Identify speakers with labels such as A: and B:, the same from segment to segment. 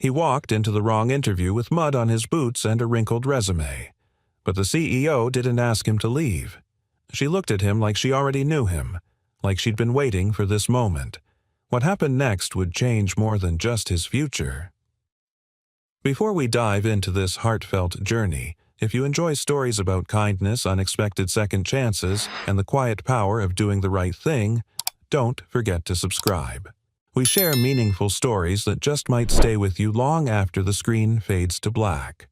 A: He walked into the wrong interview with mud on his boots and a wrinkled resume. But the CEO didn't ask him to leave. She looked at him like she already knew him, like she'd been waiting for this moment. What happened next would change more than just his future. Before we dive into this heartfelt journey, if you enjoy stories about kindness, unexpected second chances, and the quiet power of doing the right thing, don't forget to subscribe. We share meaningful stories that just might stay with you long after the screen fades to black.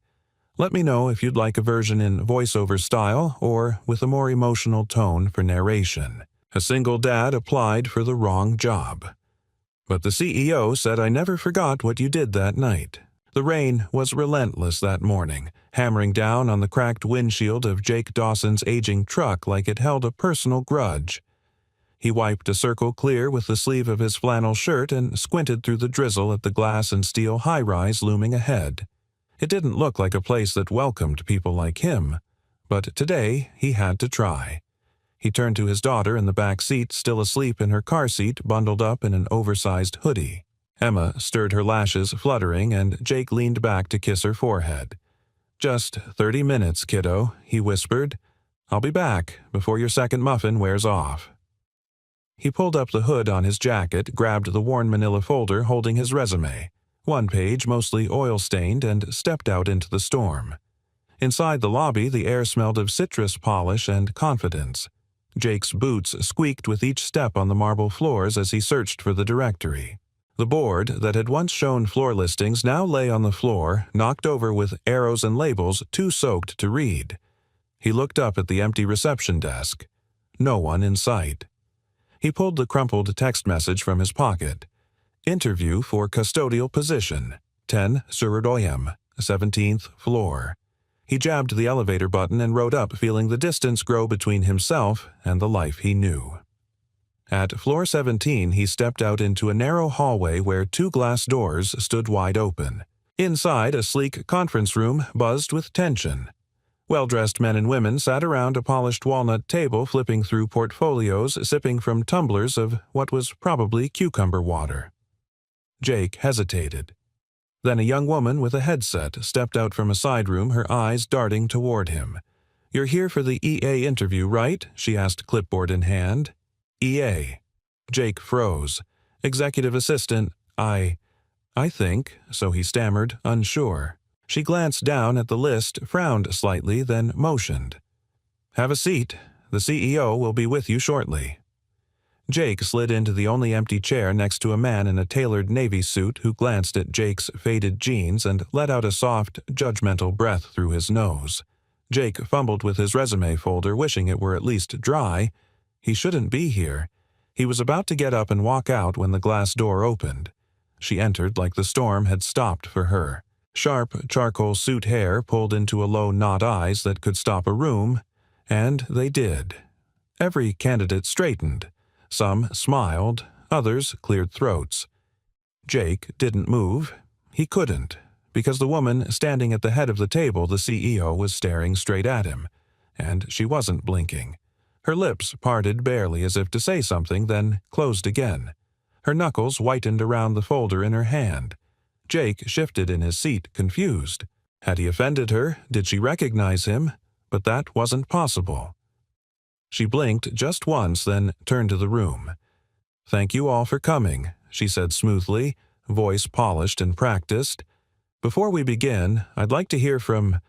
A: Let me know if you'd like a version in voiceover style or with a more emotional tone for narration. A single dad applied for the wrong job. But the CEO said, "I never forgot what you did that night." The rain was relentless that morning, hammering down on the cracked windshield of Jake Dawson's aging truck like it held a personal grudge. He wiped a circle clear with the sleeve of his flannel shirt and squinted through the drizzle at the glass and steel high-rise looming ahead. It didn't look like a place that welcomed people like him, but today he had to try. He turned to his daughter in the back seat, still asleep in her car seat, bundled up in an oversized hoodie. Emma stirred her lashes, fluttering, and Jake leaned back to kiss her forehead. "Just 30 minutes, kiddo," he whispered. "I'll be back before your second muffin wears off." He pulled up the hood on his jacket, grabbed the worn manila folder holding his resume, one page mostly oil-stained, and stepped out into the storm. Inside the lobby, the air smelled of citrus polish and confidence. Jake's boots squeaked with each step on the marble floors as he searched for the directory. The board that had once shown floor listings now lay on the floor, knocked over with arrows and labels too soaked to read. He looked up at the empty reception desk. No one in sight. He pulled the crumpled text message from his pocket. "Interview for custodial position, 10 Surudoyem, 17th floor." He jabbed the elevator button and rode up, feeling the distance grow between himself and the life he knew. At floor 17, he stepped out into a narrow hallway where 2 glass doors stood wide open. Inside, a sleek conference room buzzed with tension. Well-dressed men and women sat around a polished walnut table, flipping through portfolios, sipping from tumblers of what was probably cucumber water. Jake hesitated. Then a young woman with a headset stepped out from a side room, her eyes darting toward him. "You're here for the EA interview, right?" she asked, clipboard in hand. "EA." Jake froze. "Executive assistant, I think," so he stammered, unsure. She glanced down at the list, frowned slightly, then motioned. "Have a seat. The CEO will be with you shortly." Jake slid into the only empty chair next to a man in a tailored navy suit who glanced at Jake's faded jeans and let out a soft, judgmental breath through his nose. Jake fumbled with his resume folder, wishing it were at least dry. He shouldn't be here. He was about to get up and walk out when the glass door opened. She entered like the storm had stopped for her. Sharp charcoal suit hair pulled into a low knot, eyes that could stop a room, and they did. Every candidate straightened. Some smiled, others cleared throats. Jake didn't move. He couldn't, because the woman standing at the head of the table, the CEO, was staring straight at him, and she wasn't blinking. Her lips parted barely as if to say something, then closed again. Her knuckles whitened around the folder in her hand. Jake shifted in his seat, confused. Had he offended her? Did she recognize him? But that wasn't possible. She blinked just once, then turned to the room. "Thank you all for coming," she said smoothly, voice polished and practiced. "Before we begin, I'd like to hear from—"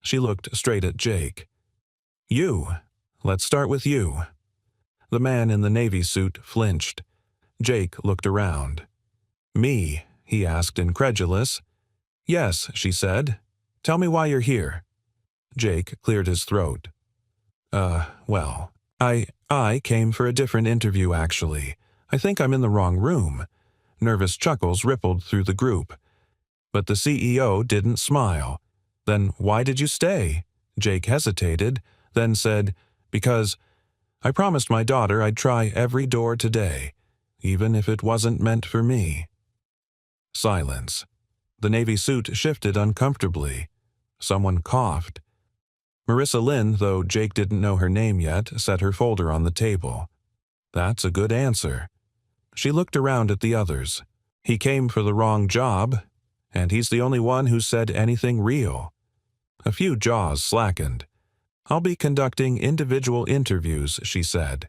A: She looked straight at Jake. "You. Let's start with you." The man in the navy suit flinched. Jake looked around. "Me?" he asked, incredulous. "Yes," she said. "Tell me why you're here." Jake cleared his throat. Well, I came for a different interview, actually. I think I'm in the wrong room." Nervous chuckles rippled through the group. But the CEO didn't smile. "Then why did you stay?" Jake hesitated, then said, "Because I promised my daughter I'd try every door today, even if it wasn't meant for me." Silence. The navy suit shifted uncomfortably. Someone coughed. Marissa Lynn, though Jake didn't know her name yet, set her folder on the table. "That's a good answer." She looked around at the others. "He came for the wrong job." and he's the only one who said anything real. A few jaws slackened. I'll be conducting individual interviews, she said.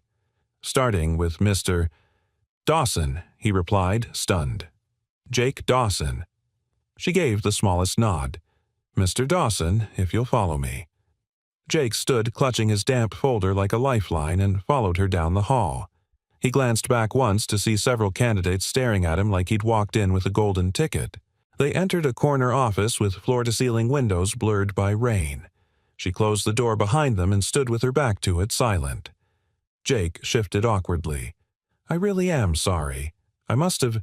A: Starting with Mr. Dawson, he replied, stunned. Jake Dawson. She gave the smallest nod. Mr. Dawson, if you'll follow me. Jake stood clutching his damp folder like a lifeline and followed her down the hall. He glanced back once to see several candidates staring at him like he'd walked in with a golden ticket. They entered a corner office with floor-to-ceiling windows blurred by rain. She closed the door behind them and stood with her back to it, silent. Jake shifted awkwardly. I really am sorry. I must have—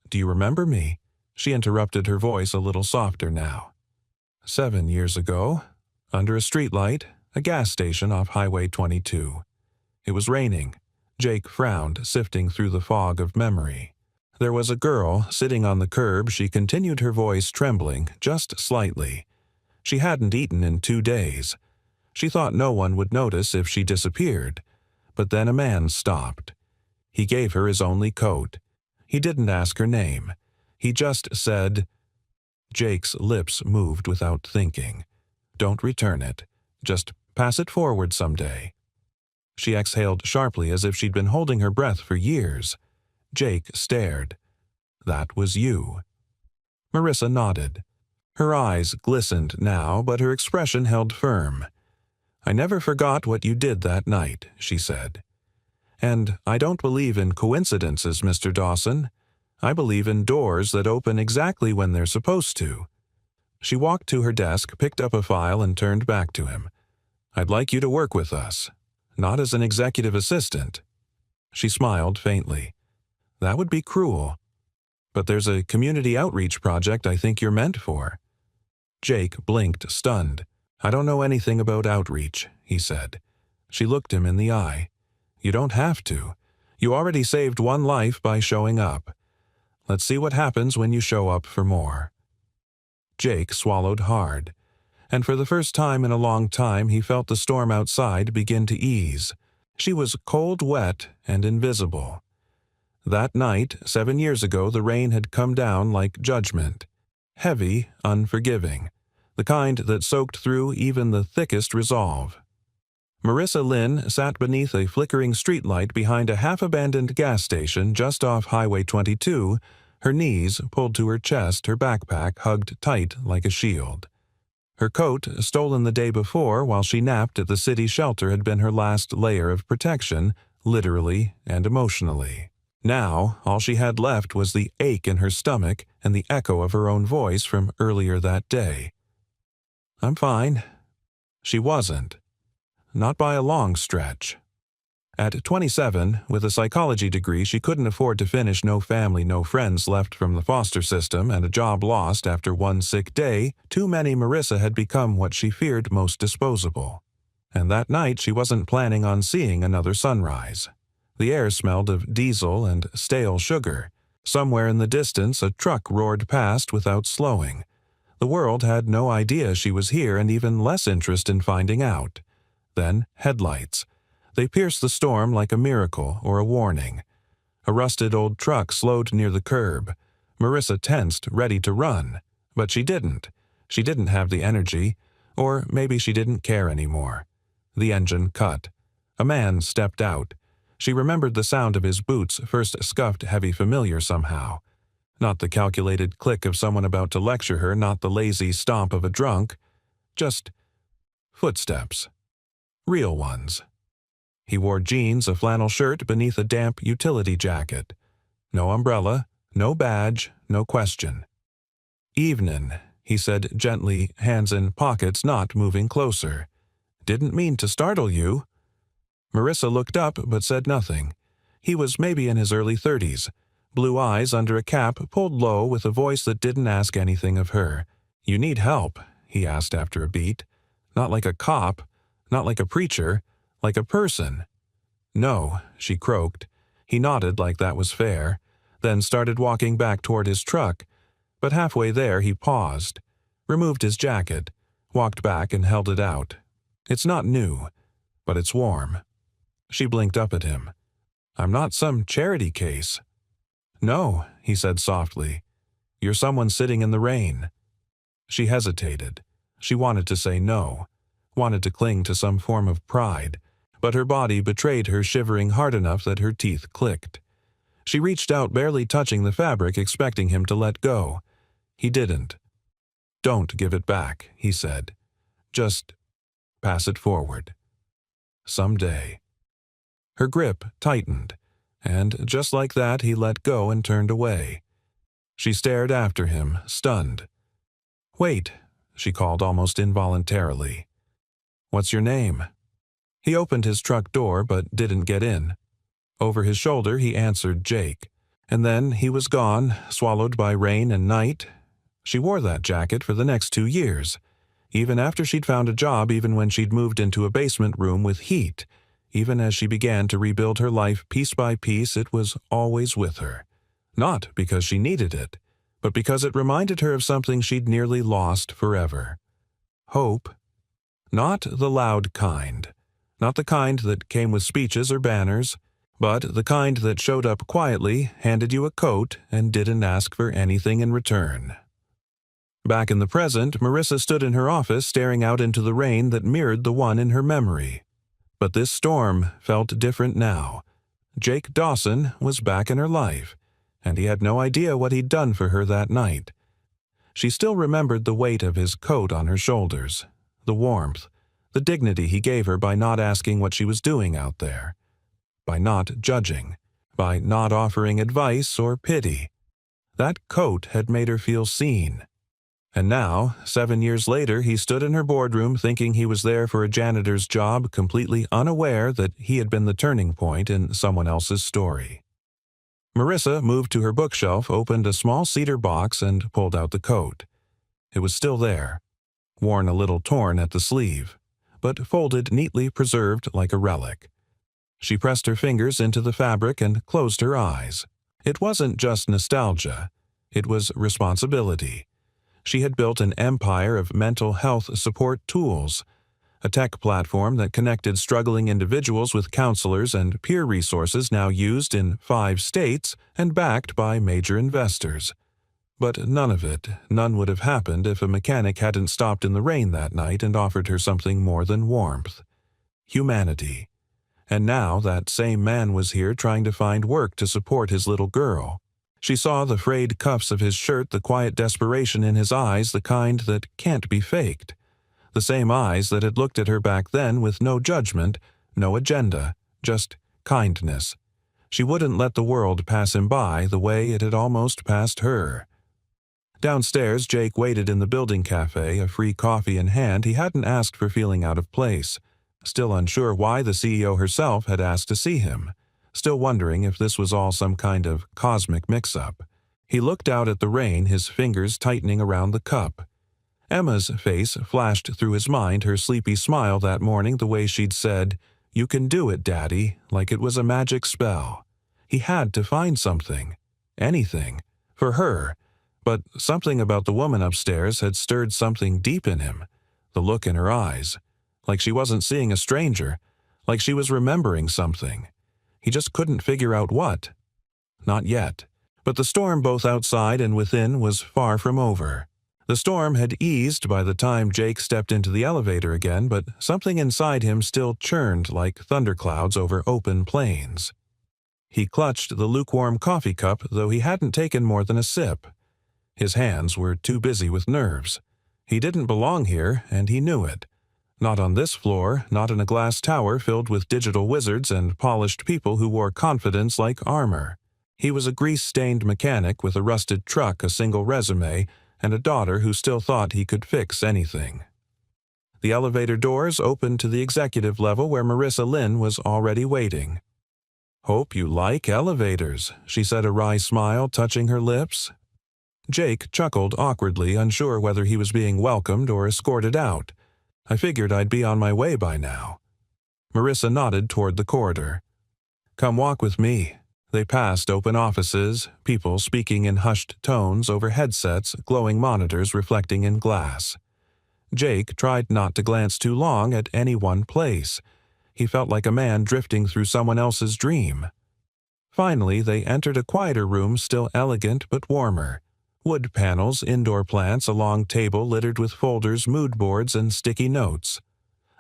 A: Do you remember me? She interrupted, her voice a little softer now. 7 years ago, under a streetlight, a gas station off Highway 22. It was raining. Jake frowned, sifting through the fog of memory. There was a girl sitting on the curb. She continued, her voice trembling, just slightly. She hadn't eaten in 2 days. She thought no one would notice if she disappeared. But then a man stopped. He gave her his only coat. He didn't ask her name. He just said— Jake's lips moved without thinking. Don't return it. Just pass it forward someday. She exhaled sharply as if she'd been holding her breath for years. Jake stared. That was you. Marissa nodded. Her eyes glistened now, but her expression held firm. I never forgot what you did that night, she said. And I don't believe in coincidences, Mr. Dawson. I believe in doors that open exactly when they're supposed to. She walked to her desk, picked up a file, and turned back to him. I'd like you to work with us. Not as an executive assistant. She smiled faintly. That would be cruel. But there's a community outreach project I think you're meant for. Jake blinked, stunned. I don't know anything about outreach, he said. She looked him in the eye. You don't have to. You already saved one life by showing up. Let's see what happens when you show up for more. Jake swallowed hard, and for the first time in a long time he felt the storm outside begin to ease. She was cold, wet, and invisible. That night, 7 years ago, the rain had come down like judgment. Heavy, unforgiving. The kind that soaked through even the thickest resolve. Marissa Lynn sat beneath a flickering streetlight behind a half-abandoned gas station just off Highway 22, her knees pulled to her chest, her backpack hugged tight like a shield. Her coat, stolen the day before while she napped at the city shelter, had been her last layer of protection, literally and emotionally. Now, all she had left was the ache in her stomach and the echo of her own voice from earlier that day. I'm fine. She wasn't. Not by a long stretch. At 27, with a psychology degree, she couldn't afford to finish No Family, No Friends left from the foster system and a job lost after one sick day. Too many Marissa had become what she feared most disposable. And that night she wasn't planning on seeing another sunrise. The air smelled of diesel and stale sugar. Somewhere in the distance a truck roared past without slowing. The world had no idea she was here and even less interest in finding out. Then headlights. They pierced the storm like a miracle or a warning. A rusted old truck slowed near the curb. Marissa tensed, ready to run. But she didn't. She didn't have the energy. Or maybe she didn't care anymore. The engine cut. A man stepped out. She remembered the sound of his boots, first scuffed heavy familiar somehow. Not the calculated click of someone about to lecture her, not the lazy stomp of a drunk. Just footsteps. Real ones. He wore jeans, a flannel shirt beneath a damp utility jacket. No umbrella, no badge, no question. Evenin', he said gently, hands in pockets, not moving closer. Didn't mean to startle you. Marissa looked up but said nothing. He was maybe in his early 30s. Blue eyes under a cap, pulled low with a voice that didn't ask anything of her. You need help, he asked after a beat. Not like a cop, not like a preacher, like a person. No, she croaked. He nodded like that was fair, then started walking back toward his truck. But halfway there he paused, removed his jacket, walked back and held it out. It's not new, but it's warm. She blinked up at him. I'm not some charity case. No, he said softly. You're someone sitting in the rain." She hesitated. She wanted to say no, wanted to cling to some form of pride, but her body betrayed her, shivering hard enough that her teeth clicked. She reached out, barely touching the fabric, expecting him to let go. He didn't. "Don't give it back," he said. "Just pass it forward. Someday." Her grip tightened, and just like that he let go and turned away. She stared after him, stunned. "Wait," she called almost involuntarily. "What's your name?" He opened his truck door but didn't get in. Over his shoulder he answered Jake, and then he was gone, swallowed by rain and night. She wore that jacket for the next 2 years, even after she'd found a job, even when she'd moved into a basement room with heat. Even as she began to rebuild her life piece by piece, it was always with her. Not because she needed it, but because it reminded her of something she'd nearly lost forever. Hope. Not the loud kind. Not the kind that came with speeches or banners, but the kind that showed up quietly, handed you a coat, and didn't ask for anything in return. Back in the present, Marissa stood in her office staring out into the rain that mirrored the one in her memory. But this storm felt different now. Jake Dawson was back in her life, and he had no idea what he'd done for her that night. She still remembered the weight of his coat on her shoulders, the warmth, the dignity he gave her by not asking what she was doing out there, by not judging, by not offering advice or pity. That coat had made her feel seen. And now, 7 years later, he stood in her boardroom thinking he was there for a janitor's job, completely unaware that he had been the turning point in someone else's story. Marissa moved to her bookshelf, opened a small cedar box, and pulled out the coat. It was still there, worn a little torn at the sleeve, but folded neatly, preserved like a relic. She pressed her fingers into the fabric and closed her eyes. It wasn't just nostalgia. It was responsibility. She had built an empire of mental health support tools, a tech platform that connected struggling individuals with counselors and peer resources now used in 5 states and backed by major investors. But none would have happened if a mechanic hadn't stopped in the rain that night and offered her something more than warmth. Humanity. And now that same man was here trying to find work to support his little girl. She saw the frayed cuffs of his shirt, the quiet desperation in his eyes, the kind that can't be faked. The same eyes that had looked at her back then with no judgment, no agenda, just kindness. She wouldn't let the world pass him by the way it had almost passed her. Downstairs, Jake waited in the building cafe, a free coffee in hand. He hadn't asked for feeling out of place. Still unsure why the CEO herself had asked to see him. Still wondering if this was all some kind of cosmic mix-up. He looked out at the rain, his fingers tightening around the cup. Emma's face flashed through his mind, her sleepy smile that morning, the way she'd said, "You can do it, Daddy," like it was a magic spell. He had to find something. Anything. For her. But something about the woman upstairs had stirred something deep in him. The look in her eyes. Like she wasn't seeing a stranger. Like she was remembering something. He just couldn't figure out what. Not yet. But the storm both outside and within was far from over. The storm had eased by the time Jake stepped into the elevator again, but something inside him still churned like thunderclouds over open plains. He clutched the lukewarm coffee cup, though he hadn't taken more than a sip. His hands were too busy with nerves. He didn't belong here, and he knew it. Not on this floor, not in a glass tower filled with digital wizards and polished people who wore confidence like armor. He was a grease-stained mechanic with a rusted truck, a single resume, and a daughter who still thought he could fix anything. The elevator doors opened to the executive level where Marissa Lynn was already waiting. "Hope you like elevators," she said, a wry smile touching her lips. Jake chuckled awkwardly, unsure whether he was being welcomed or escorted out. "I figured I'd be on my way by now." Marissa nodded toward the corridor. "Come walk with me." They passed open offices, people speaking in hushed tones over headsets, glowing monitors reflecting in glass. Jake tried not to glance too long at any one place. He felt like a man drifting through someone else's dream. Finally, they entered a quieter room, still elegant but warmer. Wood panels, indoor plants, a long table littered with folders, mood boards, and sticky notes.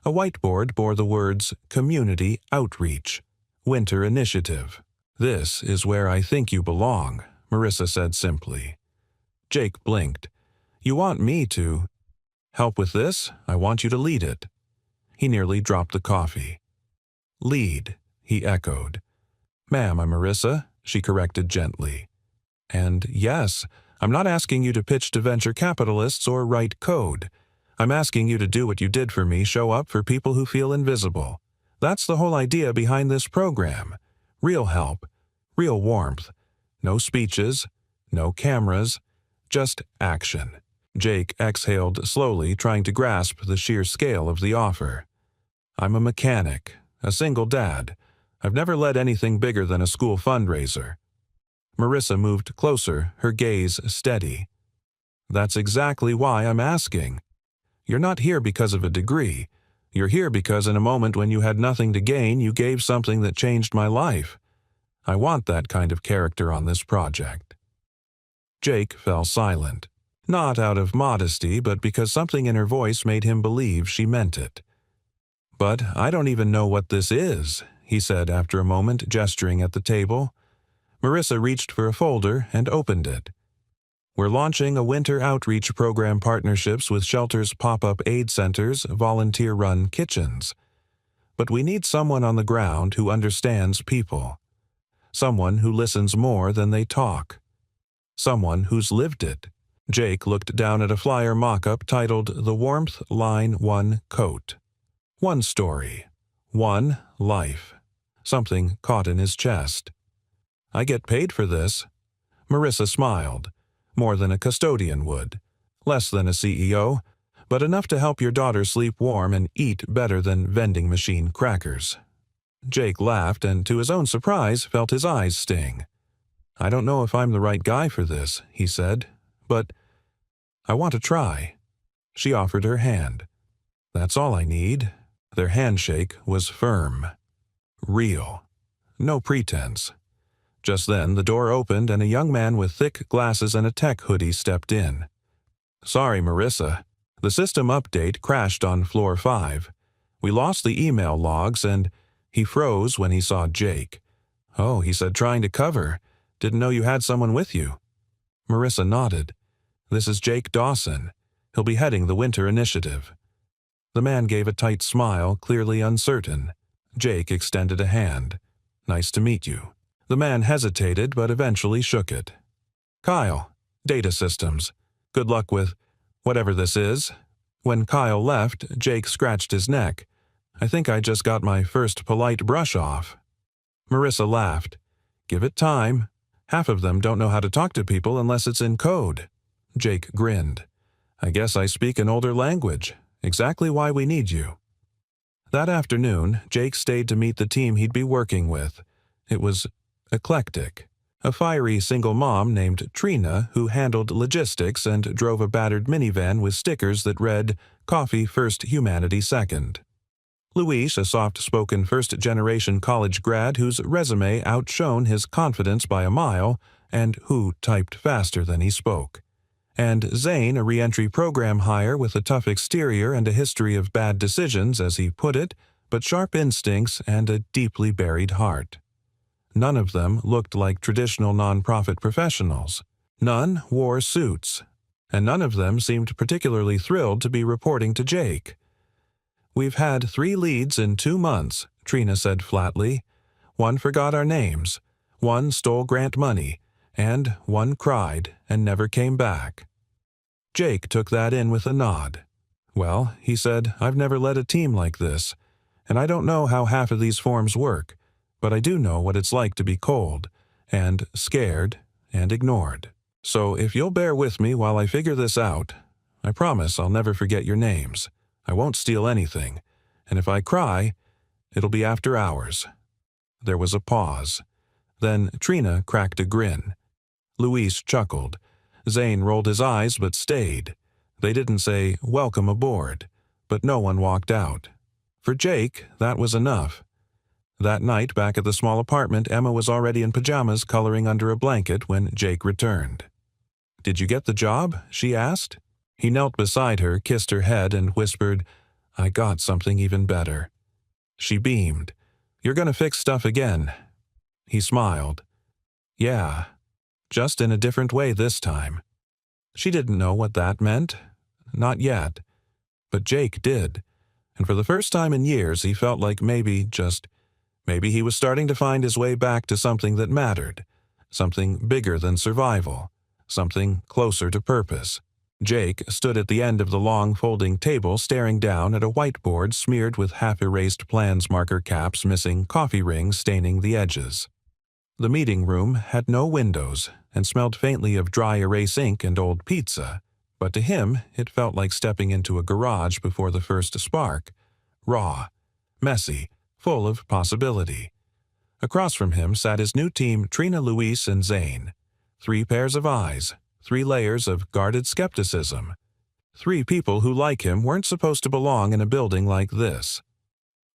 A: A whiteboard bore the words Community Outreach, Winter Initiative. "This is where I think you belong," Marissa said simply. Jake blinked. "You want me to help with this? I want you to lead it." He nearly dropped the coffee. "Lead," he echoed. "Ma'am, I'm Marissa," she corrected gently. "And yes, I'm not asking you to pitch to venture capitalists or write code. I'm asking you to do what you did for me, show up for people who feel invisible. That's the whole idea behind this program. Real help, real warmth. No speeches, no cameras, just action." Jake exhaled slowly, trying to grasp the sheer scale of the offer. "I'm a mechanic, a single dad. I've never led anything bigger than a school fundraiser." Marissa moved closer, her gaze steady. "That's exactly why I'm asking. You're not here because of a degree. You're here because in a moment when you had nothing to gain, you gave something that changed my life. I want that kind of character on this project." Jake fell silent, not out of modesty, but because something in her voice made him believe she meant it. "But I don't even know what this is," he said after a moment, gesturing at the table. Marissa reached for a folder and opened it. "We're launching a winter outreach program, partnerships with shelters, pop-up aid centers, volunteer-run kitchens. But we need someone on the ground who understands people. Someone who listens more than they talk. Someone who's lived it." Jake looked down at a flyer mock-up titled The Warmth Line 1 Coat. One story. One life. Something caught in his chest. "I get paid for this." Marissa smiled. "More than a custodian would. Less than a CEO, but enough to help your daughter sleep warm and eat better than vending machine crackers." Jake laughed and, to his own surprise, felt his eyes sting. "I don't know if I'm the right guy for this," he said, "but I want to try." She offered her hand. "That's all I need." Their handshake was firm. Real. No pretense. Just then, the door opened and a young man with thick glasses and a tech hoodie stepped in. "Sorry, Marissa. The system update crashed on floor 5. We lost the email logs and—" He froze when he saw Jake. "Oh," he said, trying to cover. "Didn't know you had someone with you." Marissa nodded. "This is Jake Dawson. He'll be heading the Winter Initiative." The man gave a tight smile, clearly uncertain. Jake extended a hand. "Nice to meet you." The man hesitated, but eventually shook it. "Kyle, Data Systems. Good luck with whatever this is." When Kyle left, Jake scratched his neck. "I think I just got my first polite brush off." Marissa laughed. "Give it time. Half of them don't know how to talk to people unless it's in code." Jake grinned. "I guess I speak an older language. Exactly why we need you." That afternoon, Jake stayed to meet the team he'd be working with. It was eclectic. A fiery single mom named Trina who handled logistics and drove a battered minivan with stickers that read, "Coffee first, humanity second." Luis, a soft-spoken first-generation college grad whose resume outshone his confidence by a mile and who typed faster than he spoke. And Zane, a re-entry program hire with a tough exterior and a history of bad decisions, as he put it, but sharp instincts and a deeply buried heart. None of them looked like traditional nonprofit professionals. None wore suits. And none of them seemed particularly thrilled to be reporting to Jake. "We've had 3 leads in 2 months, Trina said flatly. "One forgot our names, one stole grant money, and one cried and never came back." Jake took that in with a nod. "Well," he said, "I've never led a team like this, and I don't know how half of these forms work, but I do know what it's like to be cold, and scared, and ignored. So if you'll bear with me while I figure this out, I promise I'll never forget your names. I won't steal anything, and if I cry, it'll be after hours." There was a pause. Then Trina cracked a grin. Luis chuckled. Zane rolled his eyes but stayed. They didn't say, "Welcome aboard," but no one walked out. For Jake, that was enough. That night, back at the small apartment, Emma was already in pajamas coloring under a blanket when Jake returned. "Did you get the job?" she asked. He knelt beside her, kissed her head, and whispered, "I got something even better." She beamed. "You're gonna fix stuff again." He smiled. "Yeah, just in a different way this time." She didn't know what that meant. Not yet. But Jake did. And for the first time in years, he felt like maybe he was starting to find his way back to something that mattered. Something bigger than survival. Something closer to purpose. Jake stood at the end of the long folding table staring down at a whiteboard smeared with half-erased plans marker caps missing coffee rings staining the edges. The meeting room had no windows and smelled faintly of dry erase ink and old pizza, but to him it felt like stepping into a garage before the first spark. Raw, messy, full of possibility. Across from him sat his new team Trina, Luis, and Zane. 3 pairs of eyes, 3 layers of guarded skepticism. 3 people who, like him, weren't supposed to belong in a building like this.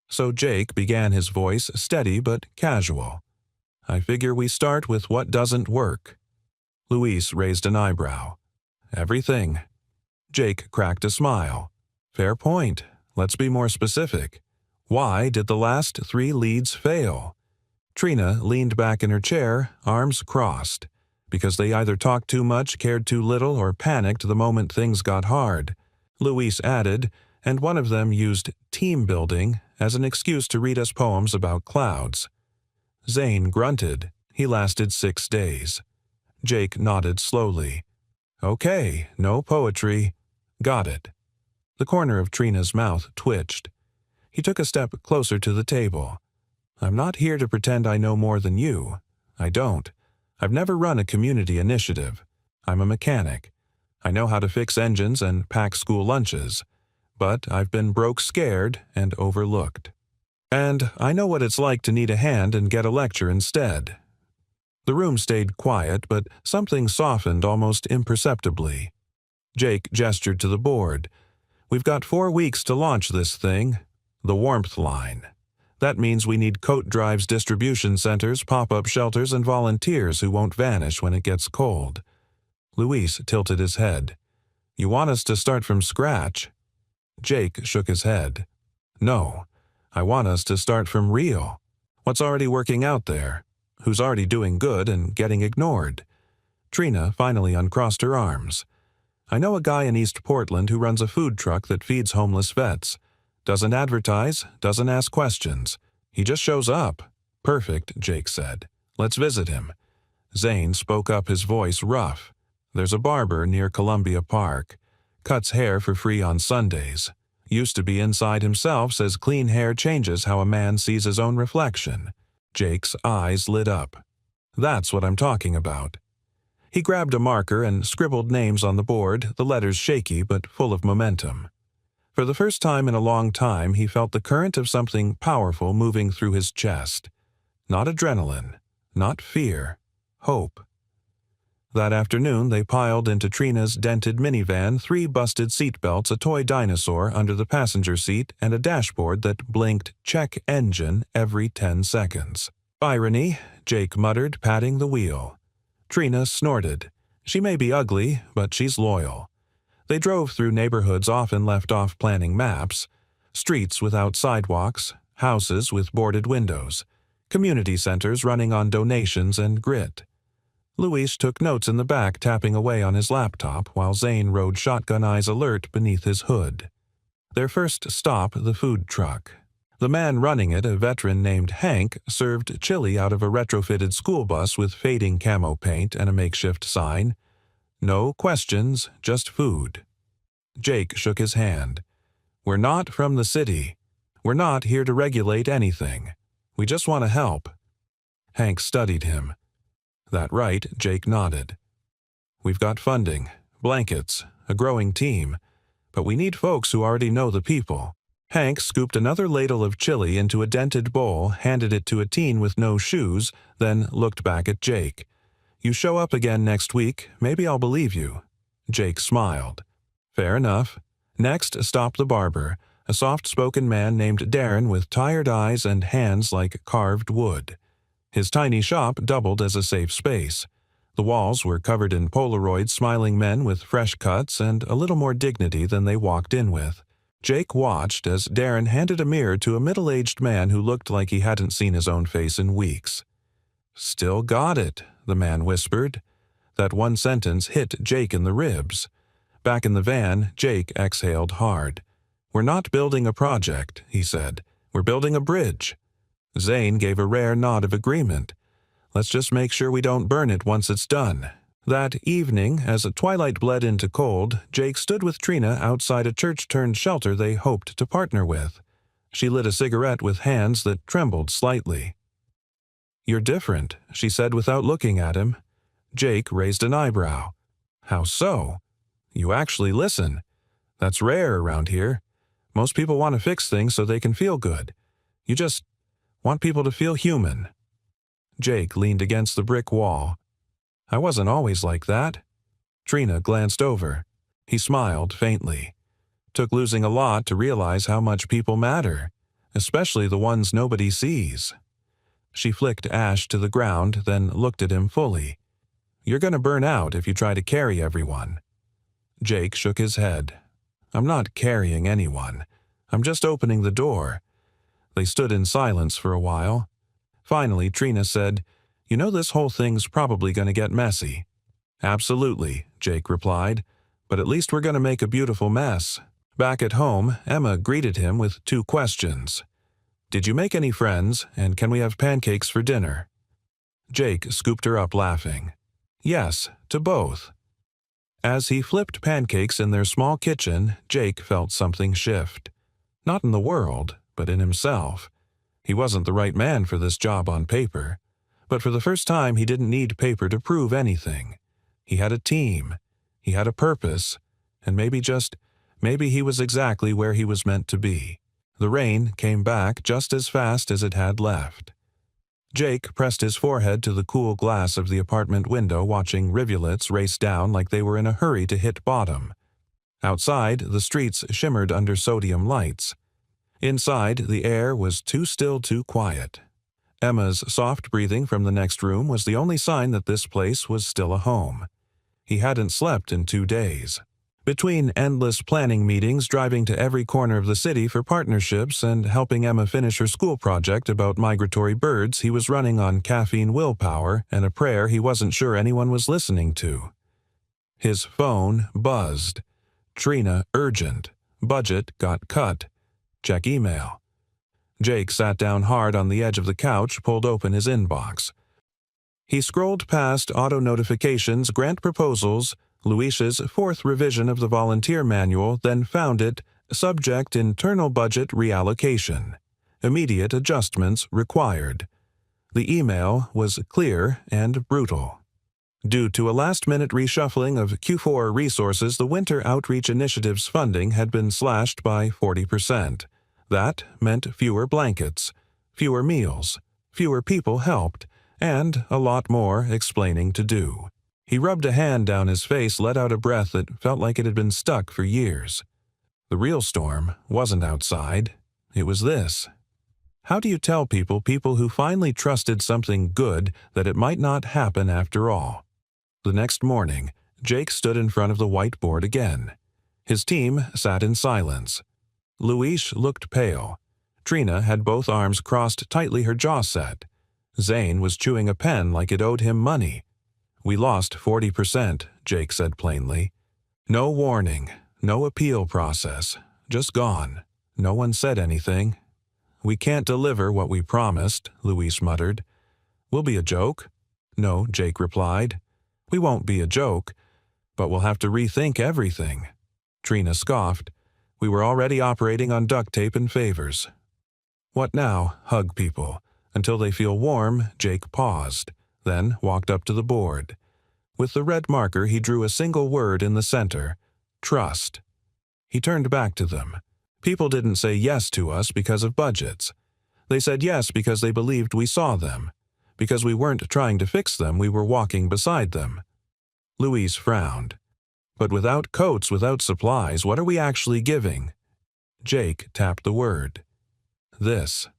A: So Jake began, his voice steady but casual. "I figure we start with what doesn't work." Luis raised an eyebrow. "Everything." Jake cracked a smile. "Fair point. Let's be more specific. Why did the last 3 leads fail?" Trina leaned back in her chair, arms crossed. Because they either talked too much, cared too little, or panicked the moment things got hard. Luis added, and one of them used team building as an excuse to read us poems about clouds. Zane grunted. He lasted 6 days. Jake nodded slowly. "Okay, no poetry. Got it." The corner of Trina's mouth twitched. He took a step closer to the table. "I'm not here to pretend I know more than you. I don't. I've never run a community initiative. I'm a mechanic. I know how to fix engines and pack school lunches. But I've been broke scared and overlooked. And I know what it's like to need a hand and get a lecture instead." The room stayed quiet, but something softened almost imperceptibly. Jake gestured to the board. "We've got 4 weeks to launch this thing. The Warmth Line. That means we need coat drives, distribution centers, pop-up shelters, and volunteers who won't vanish when it gets cold." Luis tilted his head. "You want us to start from scratch?" Jake shook his head. "No, I want us to start from real. What's already working out there? Who's already doing good and getting ignored?" Trina finally uncrossed her arms. "I know a guy in East Portland who runs a food truck that feeds homeless vets. Doesn't advertise, doesn't ask questions. He just shows up." "Perfect," Jake said. "Let's visit him." Zane spoke up, his voice rough. "There's a barber near Columbia Park. Cuts hair for free on Sundays. Used to be inside himself, says clean hair changes how a man sees his own reflection." Jake's eyes lit up. "That's what I'm talking about." He grabbed a marker and scribbled names on the board, the letters shaky but full of momentum. For the first time in a long time, he felt the current of something powerful moving through his chest. Not adrenaline, not fear, hope. That afternoon, they piled into Trina's dented minivan 3 busted seatbelts, a toy dinosaur under the passenger seat, and a dashboard that blinked "check engine" every 10 seconds. "Irony," Jake muttered, patting the wheel. Trina snorted. "She may be ugly, but she's loyal." They drove through neighborhoods often left off planning maps. Streets without sidewalks, houses with boarded windows, community centers running on donations and grit. Luis took notes in the back, tapping away on his laptop, while Zane rode shotgun eyes alert beneath his hood. Their first stop, the food truck. The man running it, a veteran named Hank, served chili out of a retrofitted school bus with fading camo paint and a makeshift sign. "No questions, just food." Jake shook his hand. "We're not from the city. We're not here to regulate anything. We just want to help." Hank studied him. "That right?" Jake nodded. "We've got funding, blankets, a growing team, but we need folks who already know the people." Hank scooped another ladle of chili into a dented bowl, handed it to a teen with no shoes, then looked back at Jake. "You show up again next week, maybe I'll believe you." Jake smiled. "Fair enough." Next stopped the barber, a soft-spoken man named Darren with tired eyes and hands like carved wood. His tiny shop doubled as a safe space. The walls were covered in Polaroid smiling men with fresh cuts and a little more dignity than they walked in with. Jake watched as Darren handed a mirror to a middle-aged man who looked like he hadn't seen his own face in weeks. "Still got it," the man whispered. That one sentence hit Jake in the ribs. Back in the van, Jake exhaled hard. "We're not building a project," he said. "We're building a bridge." Zane gave a rare nod of agreement. "Let's just make sure we don't burn it once it's done." That evening, as twilight bled into cold, Jake stood with Trina outside a church-turned-shelter they hoped to partner with. She lit a cigarette with hands that trembled slightly. "You're different," she said without looking at him. Jake raised an eyebrow. "How so?" "You actually listen. That's rare around here. Most people want to fix things so they can feel good. You just want people to feel human." Jake leaned against the brick wall. "I wasn't always like that." Trina glanced over. He smiled faintly. "Took losing a lot to realize how much people matter, especially the ones nobody sees." She flicked ash to the ground, then looked at him fully. "You're going to burn out if you try to carry everyone." Jake shook his head. "I'm not carrying anyone. I'm just opening the door." They stood in silence for a while. Finally, Trina said, "You know this whole thing's probably going to get messy." "Absolutely," Jake replied. "But at least we're going to make a beautiful mess." Back at home, Emma greeted him with 2 questions. "Did you make any friends, and can we have pancakes for dinner?" Jake scooped her up laughing. "Yes, to both." As he flipped pancakes in their small kitchen, Jake felt something shift. Not in the world, but in himself. He wasn't the right man for this job on paper. But for the first time, he didn't need paper to prove anything. He had a team. He had a purpose. And maybe he was exactly where he was meant to be. The rain came back just as fast as it had left. Jake pressed his forehead to the cool glass of the apartment window, watching rivulets race down like they were in a hurry to hit bottom. Outside, the streets shimmered under sodium lights. Inside, the air was too still, too quiet. Emma's soft breathing from the next room was the only sign that this place was still a home. He hadn't slept in 2 days. Between endless planning meetings, driving to every corner of the city for partnerships, and helping Emma finish her school project about migratory birds, he was running on caffeine willpower and a prayer he wasn't sure anyone was listening to. His phone buzzed. Trina, urgent. Budget got cut. Check email. Jake sat down hard on the edge of the couch, pulled open his inbox. He scrolled past auto notifications, grant proposals, Luis's 4th revision of the volunteer manual, then found it, subject internal budget reallocation. Immediate adjustments required. The email was clear and brutal. Due to a last-minute reshuffling of Q4 resources, the Winter Outreach Initiative's funding had been slashed by 40%. That meant fewer blankets, fewer meals, fewer people helped, and a lot more explaining to do. He rubbed a hand down his face, let out a breath that felt like it had been stuck for years. The real storm wasn't outside. It was this. How do you tell people who finally trusted something good that it might not happen after all? The next morning, Jake stood in front of the whiteboard again. His team sat in silence. Luis looked pale. Trina had both arms crossed tightly, her jaw set. Zane was chewing a pen like it owed him money. "We lost 40%, Jake said plainly. No warning, no appeal process, just gone. No one said anything. "We can't deliver what we promised," Luis muttered. "We'll be a joke." "No," Jake replied. "We won't be a joke, but we'll have to rethink everything." Trina scoffed. "We were already operating on duct tape and favors." "What now? Hug people." Until they feel warm, Jake paused, then walked up to the board. With the red marker, he drew a single word in the center: trust. He turned back to them. "People didn't say yes to us because of budgets. They said yes because they believed we saw them. Because we weren't trying to fix them, we were walking beside them." Luis frowned. "But without coats, without supplies, what are we actually giving?" Jake tapped the word. "This."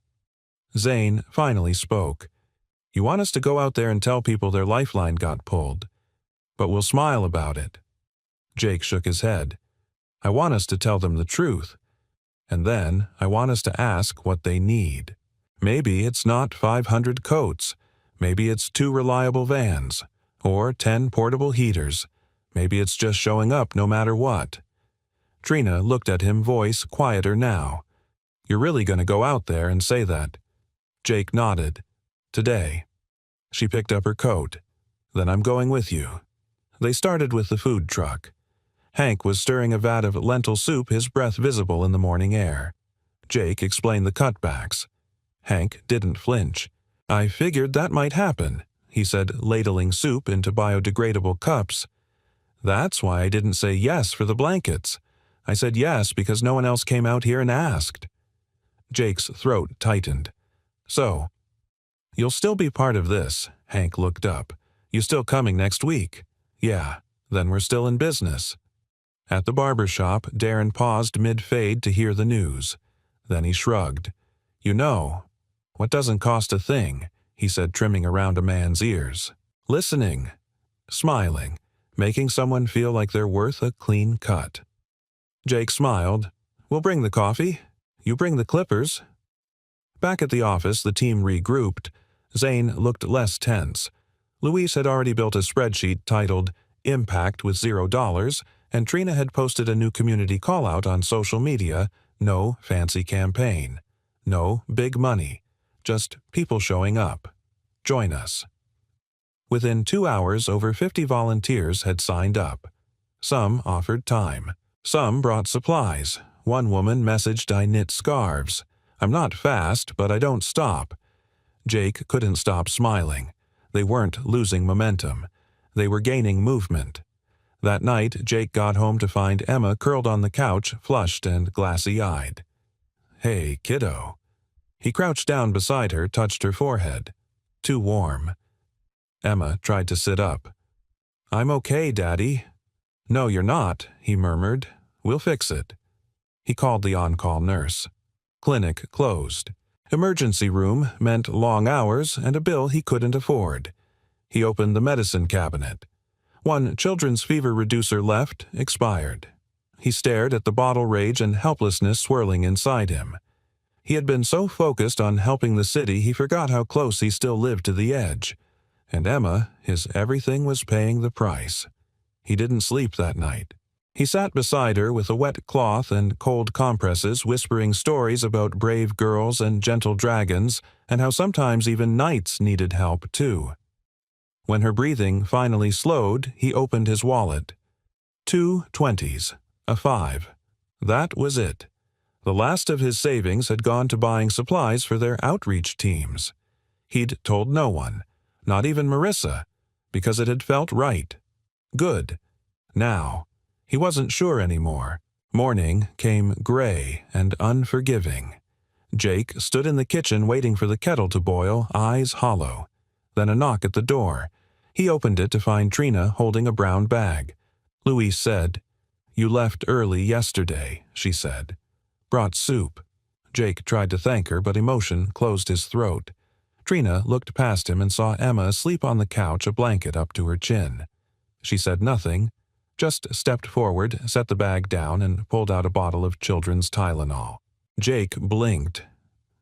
A: Zane finally spoke. You want us to go out there and tell people their lifeline got pulled, but we'll smile about it." Jake shook his head. "I want us to tell them the truth, and then I want us to ask what they need. Maybe it's not 500 coats. Maybe it's 2 reliable vans, or 10 portable heaters. Maybe it's just showing up no matter what." Trina looked at him, voice quieter now. "You're really going to go out there and say that?" Jake nodded. "Today." She picked up her coat. "Then I'm going with you." They started with the food truck. Hank was stirring a vat of lentil soup, his breath visible in the morning air. Jake explained the cutbacks. Hank didn't flinch. "I figured that might happen," he said, ladling soup into biodegradable cups. "That's why I didn't say yes for the blankets. I said yes because no one else came out here and asked." Jake's throat tightened. "So, you'll still be part of this." Hank looked up. "You still coming next week?" "Yeah, then we're still in business." At the barber shop, Darren paused mid-fade to hear the news. Then he shrugged. "You know, what doesn't cost a thing," he said, trimming around a man's ears. "Listening, smiling, making someone feel like they're worth a clean cut." Jake smiled. "We'll bring the coffee. You bring the clippers." Back at the office, the team regrouped. Zane looked less tense. Luis had already built a spreadsheet titled Impact with $0, and Trina had posted a new community call-out on social media. No fancy campaign. No big money. Just people showing up. Join us. Within 2 hours, over 50 volunteers had signed up. Some offered time. Some brought supplies. One woman messaged, "I knit scarves. I'm not fast, but I don't stop." Jake couldn't stop smiling. They weren't losing momentum. They were gaining movement. That night, Jake got home to find Emma curled on the couch, flushed and glassy-eyed. "Hey, kiddo." He crouched down beside her, touched her forehead. "Too warm." Emma tried to sit up. "I'm okay, Daddy." "No, you're not," he murmured. "We'll fix it." He called the on-call nurse. Clinic closed. Emergency room meant long hours and a bill he couldn't afford. He opened the medicine cabinet. One children's fever reducer left, expired. He stared at the bottle rage and helplessness swirling inside him. He had been so focused on helping the city he forgot how close he still lived to the edge. And Emma, his everything, was paying the price. He didn't sleep that night. He sat beside her with a wet cloth and cold compresses, whispering stories about brave girls and gentle dragons, and how sometimes even knights needed help, too. When her breathing finally slowed, he opened his wallet. 2 20s, a 5. That was it. The last of his savings had gone to buying supplies for their outreach teams. He'd told no one, not even Marissa, because it had felt right. Good. Now, he wasn't sure anymore. Morning came gray and unforgiving. Jake stood in the kitchen waiting for the kettle to boil, eyes hollow. Then a knock at the door. He opened it to find Trina holding a brown bag. Luis said, "You left early yesterday," she said. "Brought soup." Jake tried to thank her, but emotion closed his throat. Trina looked past him and saw Emma asleep on the couch, a blanket up to her chin. She said nothing, just stepped forward, set the bag down, and pulled out a bottle of children's Tylenol. Jake blinked.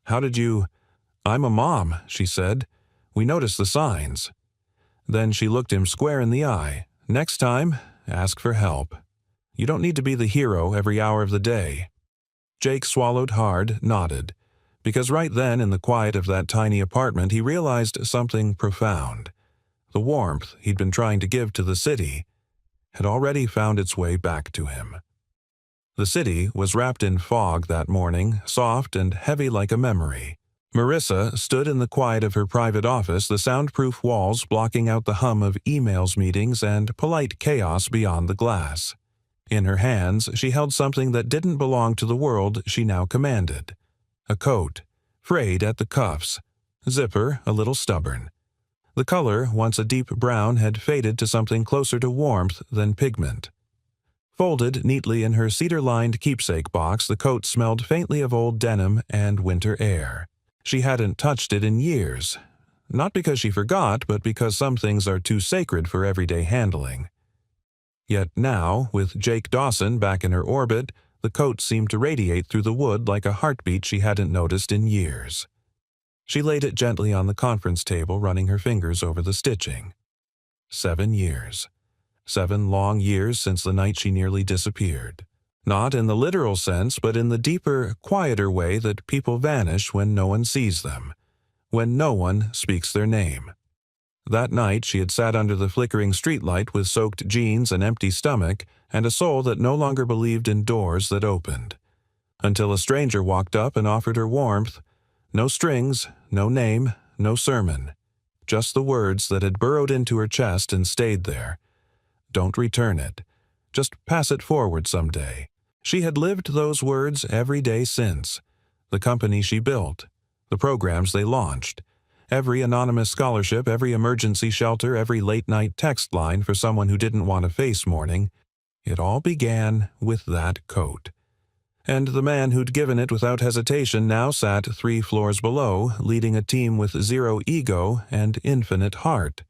A: "How did you—" "I'm a mom," she said. "We noticed the signs." Then she looked him square in the eye. "Next time, ask for help. You don't need to be the hero every hour of the day." Jake swallowed hard, nodded, because right then in the quiet of that tiny apartment he realized something profound. The warmth he'd been trying to give to the city had already found its way back to him. The city was wrapped in fog that morning, soft and heavy like a memory. Marissa stood in the quiet of her private office, the soundproof walls blocking out the hum of emails, meetings, and polite chaos beyond the glass. In her hands, she held something that didn't belong to the world she now commanded. A coat, frayed at the cuffs, zipper a little stubborn. The color, once a deep brown, had faded to something closer to warmth than pigment. Folded neatly in her cedar-lined keepsake box, the coat smelled faintly of old denim and winter air. She hadn't touched it in years. Not because she forgot, but because some things are too sacred for everyday handling. Yet now, with Jake Dawson back in her orbit, the coat seemed to radiate through the wood like a heartbeat she hadn't noticed in years. She laid it gently on the conference table, running her fingers over the stitching. 7 years. 7 long years since the night she nearly disappeared. Not in the literal sense, but in the deeper, quieter way that people vanish when no one sees them, when no one speaks their name. That night she had sat under the flickering streetlight with soaked jeans, an empty stomach, and a soul that no longer believed in doors that opened. Until a stranger walked up and offered her warmth. No strings, no name, no sermon. Just the words that had burrowed into her chest and stayed there. Don't return it. Just pass it forward someday. She had lived those words every day since. The company she built. The programs they launched. Every anonymous scholarship, every emergency shelter, every late-night text line for someone who didn't want to face morning. It all began with that coat. And the man who'd given it without hesitation now sat 3 floors below, leading a team with zero ego and infinite heart.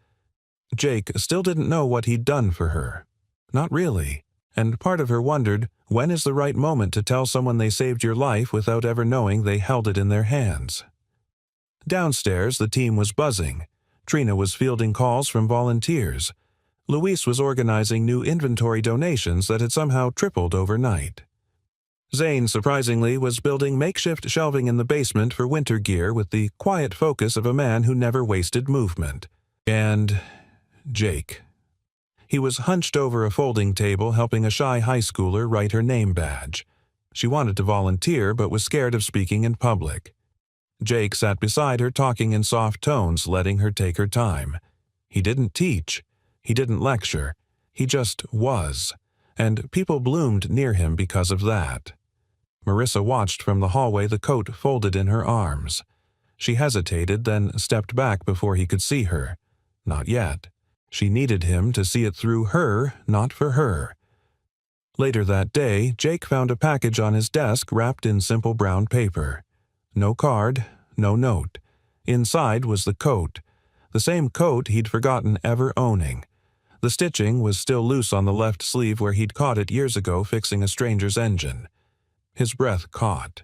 A: Jake still didn't know what he'd done for her. Not really. And part of her wondered, when is the right moment to tell someone they saved your life without ever knowing they held it in their hands? Downstairs, the team was buzzing. Trina was fielding calls from volunteers. Luis was organizing new inventory donations that had somehow tripled overnight. Zane, surprisingly, was building makeshift shelving in the basement for winter gear with the quiet focus of a man who never wasted movement. And Jake. He was hunched over a folding table helping a shy high schooler write her name badge. She wanted to volunteer but was scared of speaking in public. Jake sat beside her talking in soft tones, letting her take her time. He didn't teach. He didn't lecture. He just was. And people bloomed near him because of that. Marissa watched from the hallway, the coat folded in her arms. She hesitated, then stepped back before he could see her. Not yet. She needed him to see it through her, not for her. Later that day, Jake found a package on his desk wrapped in simple brown paper. No card, no note. Inside was the coat. The same coat he'd forgotten ever owning. The stitching was still loose on the left sleeve where he'd caught it years ago fixing a stranger's engine. His breath caught.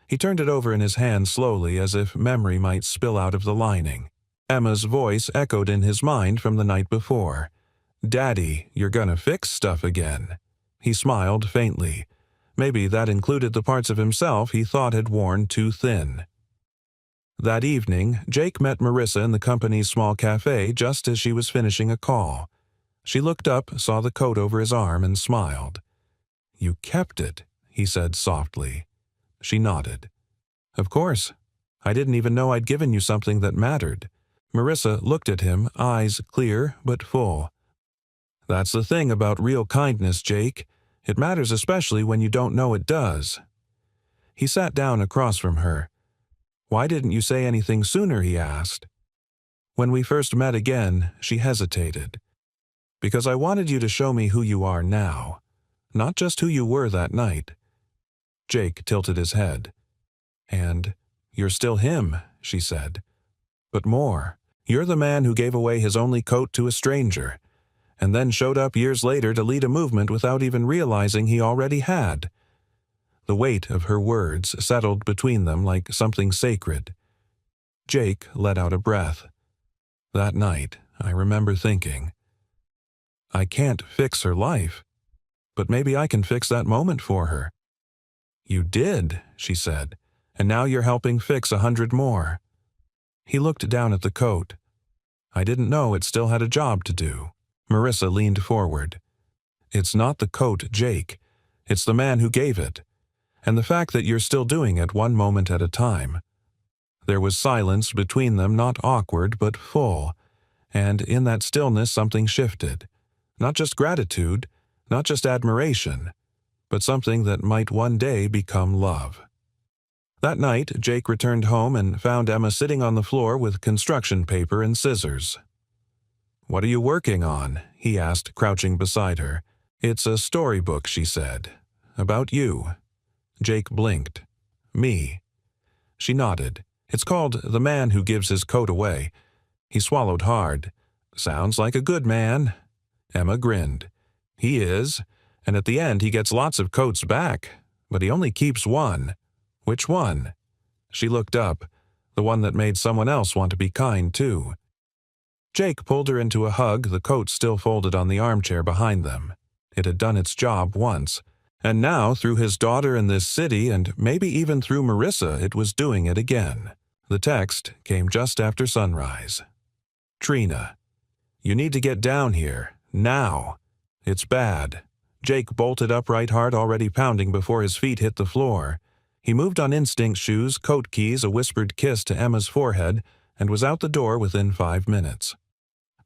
A: He turned it over in his hand slowly as if memory might spill out of the lining. Emma's voice echoed in his mind from the night before. "Daddy, you're gonna fix stuff again." He smiled faintly. Maybe that included the parts of himself he thought had worn too thin. That evening, Jake met Marissa in the company's small cafe just as she was finishing a call. She looked up, saw the coat over his arm, and smiled. "You kept it," he said softly. She nodded. "Of course. I didn't even know I'd given you something that mattered." Marissa looked at him, eyes clear but full. "That's the thing about real kindness, Jake. It matters especially when you don't know it does." He sat down across from her. "Why didn't you say anything sooner?" he asked. When we first met again, she hesitated. "Because I wanted you to show me who you are now, not just who you were that night." Jake tilted his head. "And you're still him," she said. "But more. You're the man who gave away his only coat to a stranger, and then showed up years later to lead a movement without even realizing he already had." The weight of her words settled between them like something sacred. Jake let out a breath. That night, I remember thinking, I can't fix her life, but maybe I can fix that moment for her. "You did," she said, "and now you're helping fix 100 more." He looked down at the coat. "I didn't know it still had a job to do." Marissa leaned forward. "It's not the coat, Jake. It's the man who gave it. And the fact that you're still doing it one moment at a time." There was silence between them, not awkward, but full. And in that stillness something shifted. Not just gratitude, not just admiration, but something that might one day become love. That night, Jake returned home and found Emma sitting on the floor with construction paper and scissors. "What are you working on?" he asked, crouching beside her. "It's a storybook," she said. "About you." Jake blinked. "Me." She nodded. "It's called The Man Who Gives His Coat Away. He swallowed hard. Sounds like a good man. Emma grinned. He is, and at the end he gets lots of coats back, but he only keeps one. Which one? She looked up, the one that made someone else want to be kind too. Jake pulled her into a hug, the coat still folded on the armchair behind them. It had done its job once, and now through his daughter in this city and maybe even through Marissa it was doing it again. The text came just after sunrise. Trina, you need to get down here, now. It's bad. Jake bolted upright, heart already pounding before his feet hit the floor. He moved on instinct, shoes, coat keys, a whispered kiss to Emma's forehead, and was out the door within 5 minutes.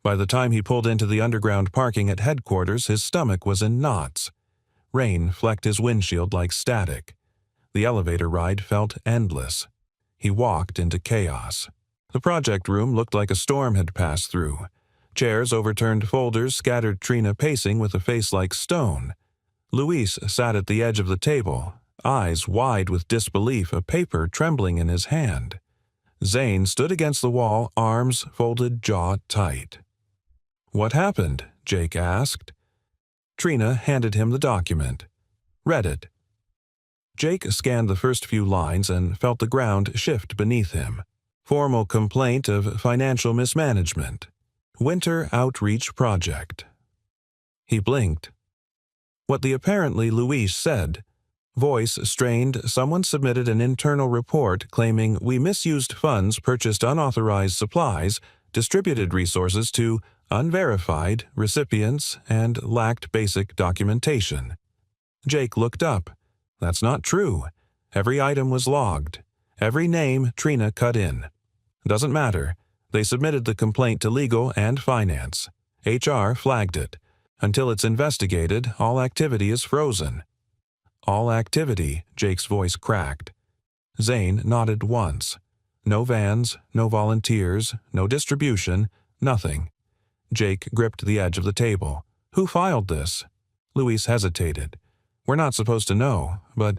A: By the time he pulled into the underground parking at headquarters, his stomach was in knots. Rain flecked his windshield like static. The elevator ride felt endless. He walked into chaos. The project room looked like a storm had passed through. Chairs, overturned folders, scattered Trina pacing with a face like stone. Luis sat at the edge of the table, eyes wide with disbelief, a paper trembling in his hand. Zane stood against the wall, arms folded, jaw tight. "What happened?" Jake asked. Trina handed him the document. Read it. Jake scanned the first few lines and felt the ground shift beneath him. Formal complaint of financial mismanagement. Winter Outreach Project. He blinked. What the apparently Luis said. Voice strained, someone submitted an internal report claiming we misused funds, purchased unauthorized supplies, distributed resources to unverified recipients, and lacked basic documentation. Jake looked up. That's not true. Every item was logged. Every name Trina cut in. Doesn't matter. They submitted the complaint to legal and finance. HR flagged it. Until it's investigated, all activity is frozen. All activity, Jake's voice cracked. Zane nodded once. No vans, no volunteers, no distribution, nothing. Jake gripped the edge of the table. Who filed this? Luis hesitated. We're not supposed to know, but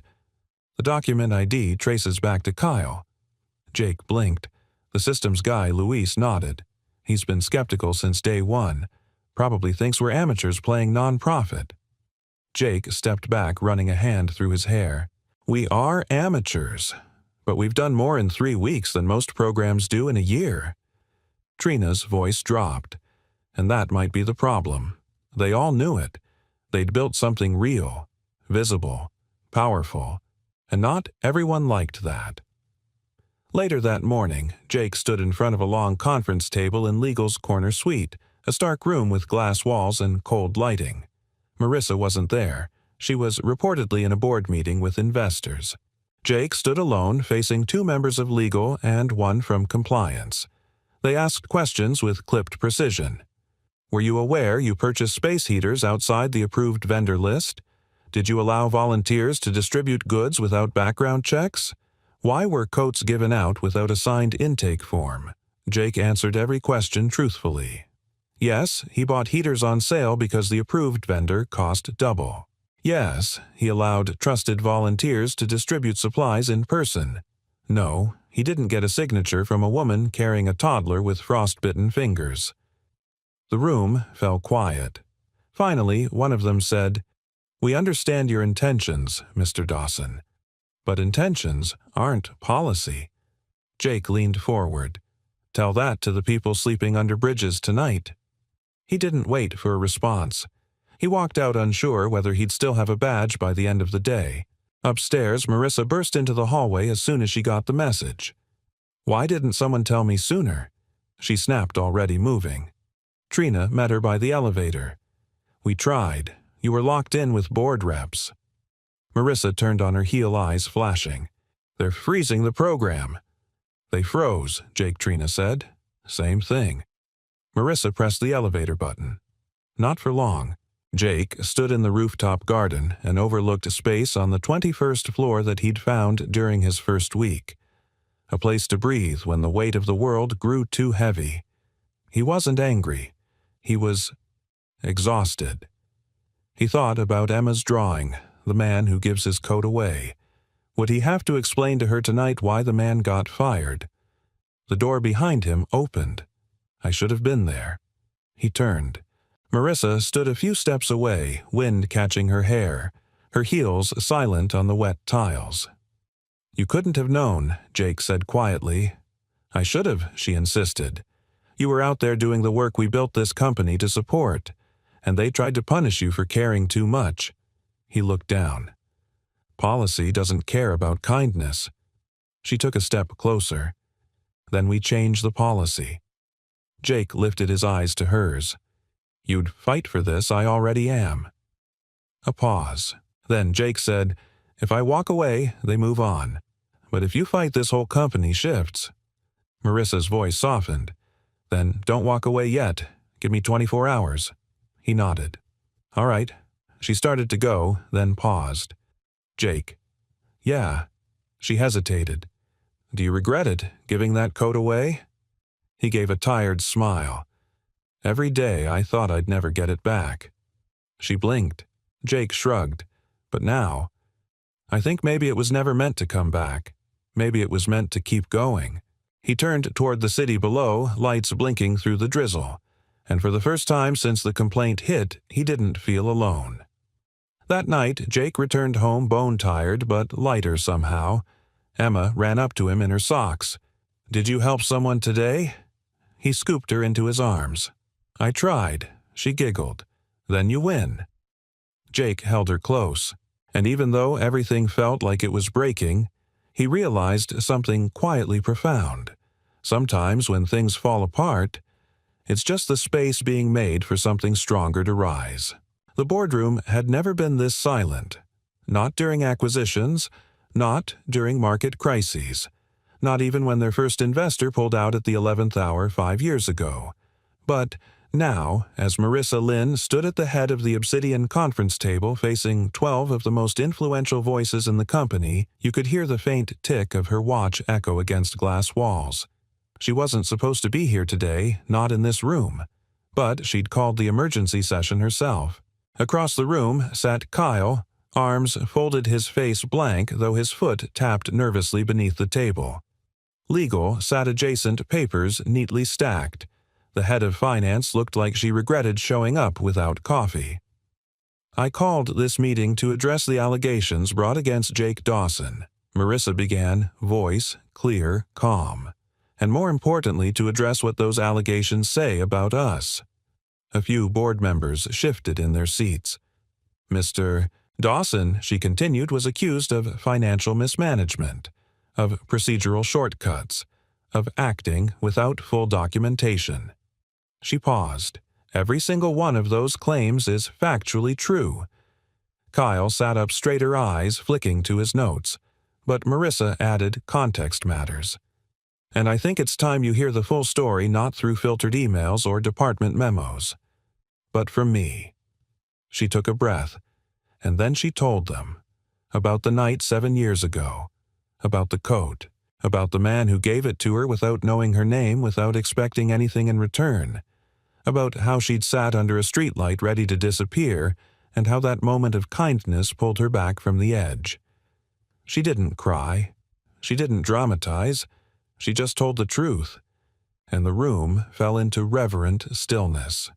A: the document ID traces back to Kyle. Jake blinked. The systems guy, Luis, nodded. He's been skeptical since day one. Probably thinks we're amateurs playing non-profit. Jake stepped back, running a hand through his hair. We are amateurs, but we've done more in 3 weeks than most programs do in a year. Trina's voice dropped. And that might be the problem. They all knew it. They'd built something real, visible, powerful, and not everyone liked that. Later that morning, Jake stood in front of a long conference table in legal's corner suite, a stark room with glass walls and cold lighting. Marissa wasn't there. She was reportedly in a board meeting with investors. Jake stood alone, facing 2 members of legal and 1 from compliance. They asked questions with clipped precision. Were you aware you purchased space heaters outside the approved vendor list? Did you allow volunteers to distribute goods without background checks? Why were coats given out without a signed intake form? Jake answered every question truthfully. Yes, he bought heaters on sale because the approved vendor cost double. Yes, he allowed trusted volunteers to distribute supplies in person. No, he didn't get a signature from a woman carrying a toddler with frostbitten fingers. The room fell quiet. Finally, one of them said, "We understand your intentions, Mr. Dawson, but intentions aren't policy." Jake leaned forward. Tell that to the people sleeping under bridges tonight. He didn't wait for a response. He walked out unsure whether he'd still have a badge by the end of the day. Upstairs, Marissa burst into the hallway as soon as she got the message. Why didn't someone tell me sooner? She snapped, already moving. Trina met her by the elevator. We tried. You were locked in with board reps. Marissa turned on her heel, eyes flashing. They're freezing the program. They froze, Jake Trina said. Same thing. Marissa pressed the elevator button. Not for long. Jake stood in the rooftop garden and overlooked a space on the 21st floor that he'd found during his first week. A place to breathe when the weight of the world grew too heavy. He wasn't angry. He was exhausted. He thought about Emma's drawing, the man who gives his coat away. Would he have to explain to her tonight why the man got fired? The door behind him opened. I should have been there. He turned. Marissa stood a few steps away, wind catching her hair, her heels silent on the wet tiles. You couldn't have known, Jake said quietly. I should have, she insisted. You were out there doing the work we built this company to support, and they tried to punish you for caring too much. He looked down. Policy doesn't care about kindness. She took a step closer. Then we changed the policy. Jake lifted his eyes to hers. You'd fight for this, I already am. A pause. Then Jake said, if I walk away, they move on. But if you fight, this whole company shifts. Marissa's voice softened. Then don't walk away yet. Give me 24 hours. He nodded. All right. She started to go, then paused. Jake. Yeah. She hesitated. Do you regret it, giving that coat away? He gave a tired smile. Every day I thought I'd never get it back. She blinked. Jake shrugged. But now, I think maybe it was never meant to come back. Maybe it was meant to keep going. He turned toward the city below, lights blinking through the drizzle. And for the first time since the complaint hit, he didn't feel alone. That night, Jake returned home bone-tired but lighter somehow. Emma ran up to him in her socks. Did you help someone today? He scooped her into his arms. I tried. She giggled. Then you win. Jake held her close, and even though everything felt like it was breaking, he realized something quietly profound. Sometimes when things fall apart, it's just the space being made for something stronger to rise. The boardroom had never been this silent. Not during acquisitions, not during market crises, not even when their first investor pulled out at the 11th hour 5 years ago. But now, as Marissa Lynn stood at the head of the Obsidian conference table facing 12 of the most influential voices in the company, you could hear the faint tick of her watch echo against glass walls. She wasn't supposed to be here today, not in this room. But she'd called the emergency session herself. Across the room sat Kyle, arms folded, his face blank, though his foot tapped nervously beneath the table. Legal sat adjacent, papers neatly stacked. The head of finance looked like she regretted showing up without coffee. I called this meeting to address the allegations brought against Jake Dawson. Marissa began, voice clear, calm. And more importantly, to address what those allegations say about us. A few board members shifted in their seats. Mr. Dawson, she continued, was accused of financial mismanagement, of procedural shortcuts, of acting without full documentation. She paused. Every single one of those claims is factually true. Kyle sat up straighter, eyes flicking to his notes, but Marissa added context matters. And I think it's time you hear the full story, not through filtered emails or department memos, but from me. She took a breath, and then she told them about the night 7 years ago, about the coat, about the man who gave it to her without knowing her name, without expecting anything in return, about how she'd sat under a streetlight ready to disappear, and how that moment of kindness pulled her back from the edge. She didn't cry. She didn't dramatize. She just told the truth, and the room fell into reverent stillness.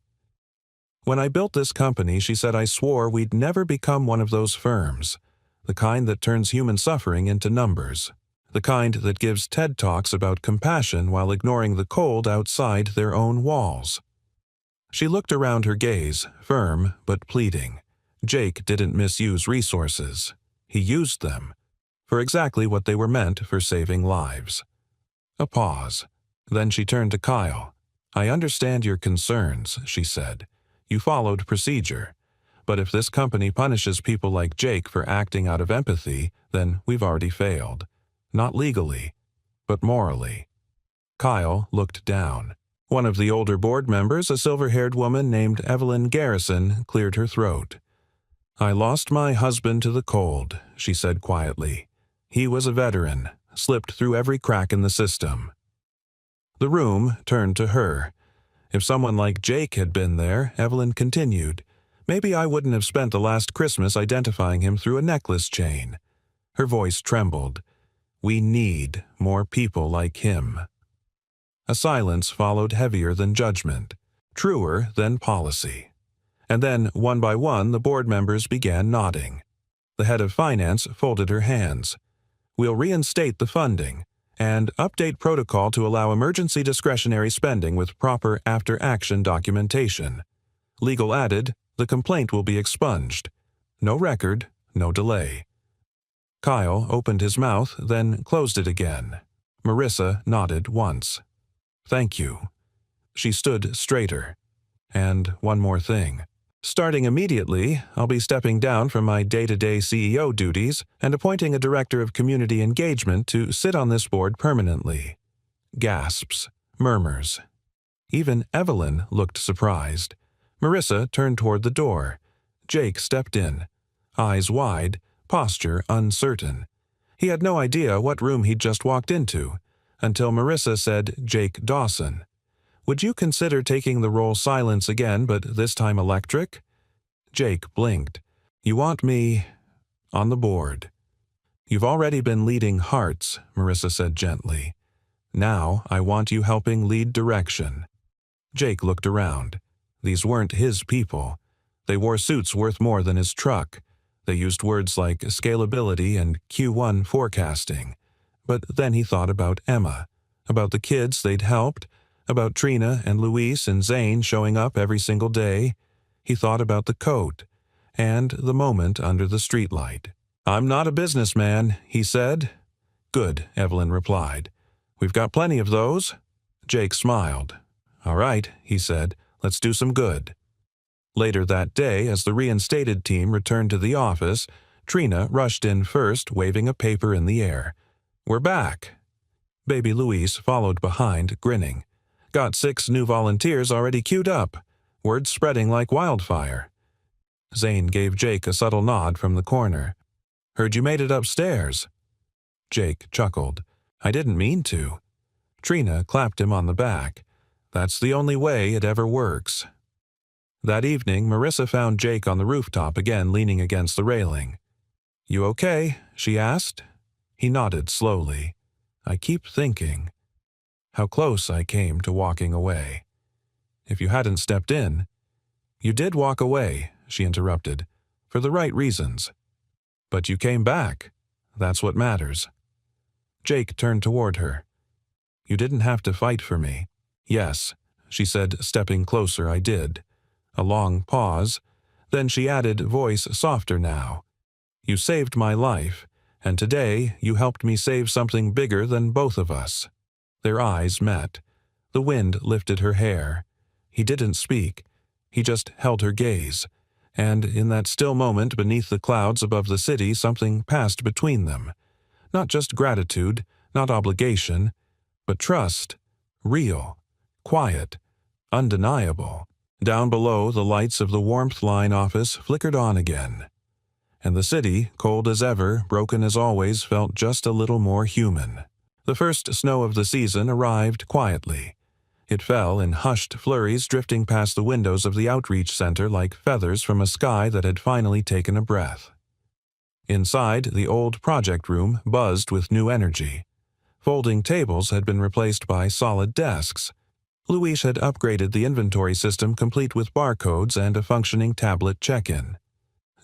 A: When I built this company, she said, I swore we'd never become one of those firms, the kind that turns human suffering into numbers, the kind that gives TED Talks about compassion while ignoring the cold outside their own walls. She looked around, her gaze firm but pleading. Jake didn't misuse resources. He used them for exactly what they were meant, for saving lives. A pause. Then she turned to Kyle. I understand your concerns, she said. You followed procedure. But if this company punishes people like Jake for acting out of empathy, then we've already failed. Not legally, but morally. Kyle looked down. One of the older board members, a silver-haired woman named Evelyn Garrison, cleared her throat. I lost my husband to the cold, she said quietly. He was a veteran, slipped through every crack in the system. The room turned to her. If someone like Jake had been there, Evelyn continued, maybe I wouldn't have spent the last Christmas identifying him through a necklace chain. Her voice trembled. We need more people like him. A silence followed, heavier than judgment, truer than policy. And then, one by one, the board members began nodding. The head of finance folded her hands. "We'll reinstate the funding and update protocol to allow emergency discretionary spending with proper after-action documentation." Legal added, "The complaint will be expunged. No record, no delay." Kyle opened his mouth, then closed it again. Marissa nodded once. "Thank you." She stood straighter. "And one more thing. Starting immediately, I'll be stepping down from my day-to-day CEO duties and appointing a director of community engagement to sit on this board permanently." Gasps, murmurs. Even Evelyn looked surprised. Marissa turned toward the door. Jake stepped in, eyes wide, posture uncertain. He had no idea what room he'd just walked into, until Marissa said, "Jake Dawson. Would you consider taking the role Silence again, but this time electric?" Jake blinked. "You want me on the board." "You've already been leading Hearts," Marissa said gently. "Now I want you helping lead Direction." Jake looked around. These weren't his people. They wore suits worth more than his truck. They used words like scalability and Q1 forecasting. But then he thought about Emma, about the kids they'd helped, about Trina and Luis and Zane showing up every single day. He thought about the coat, and the moment under the streetlight. "I'm not a businessman," he said. "Good," Evelyn replied. "We've got plenty of those." Jake smiled. "All right," he said, "let's do some good." Later that day, as the reinstated team returned to the office, Trina rushed in first, waving a paper in the air. "We're back." Baby Luis followed behind, grinning. "Got 6 new volunteers already queued up. Word spreading like wildfire." Zane gave Jake a subtle nod from the corner. "Heard you made it upstairs." Jake chuckled. "I didn't mean to." Trina clapped him on the back. "That's the only way it ever works." That evening, Marissa found Jake on the rooftop again, leaning against the railing. "You okay?" she asked. He nodded slowly. "I keep thinking how close I came to walking away. If you hadn't stepped in—" "You did walk away," she interrupted, "for the right reasons. But you came back. That's what matters." Jake turned toward her. "You didn't have to fight for me." "Yes," she said, stepping closer, "I did." A long pause. Then she added, voice softer now. "You saved my life, and today you helped me save something bigger than both of us." Their eyes met. The wind lifted her hair. He didn't speak. He just held her gaze. And in that still moment beneath the clouds above the city, something passed between them. Not just gratitude, not obligation, but trust. Real, quiet, undeniable. Down below, the lights of the Warmth Line office flickered on again. And the city, cold as ever, broken as always, felt just a little more human. The first snow of the season arrived quietly. It fell in hushed flurries, drifting past the windows of the outreach center like feathers from a sky that had finally taken a breath. Inside, the old project room buzzed with new energy. Folding tables had been replaced by solid desks. Luis had upgraded the inventory system, complete with barcodes and a functioning tablet check-in.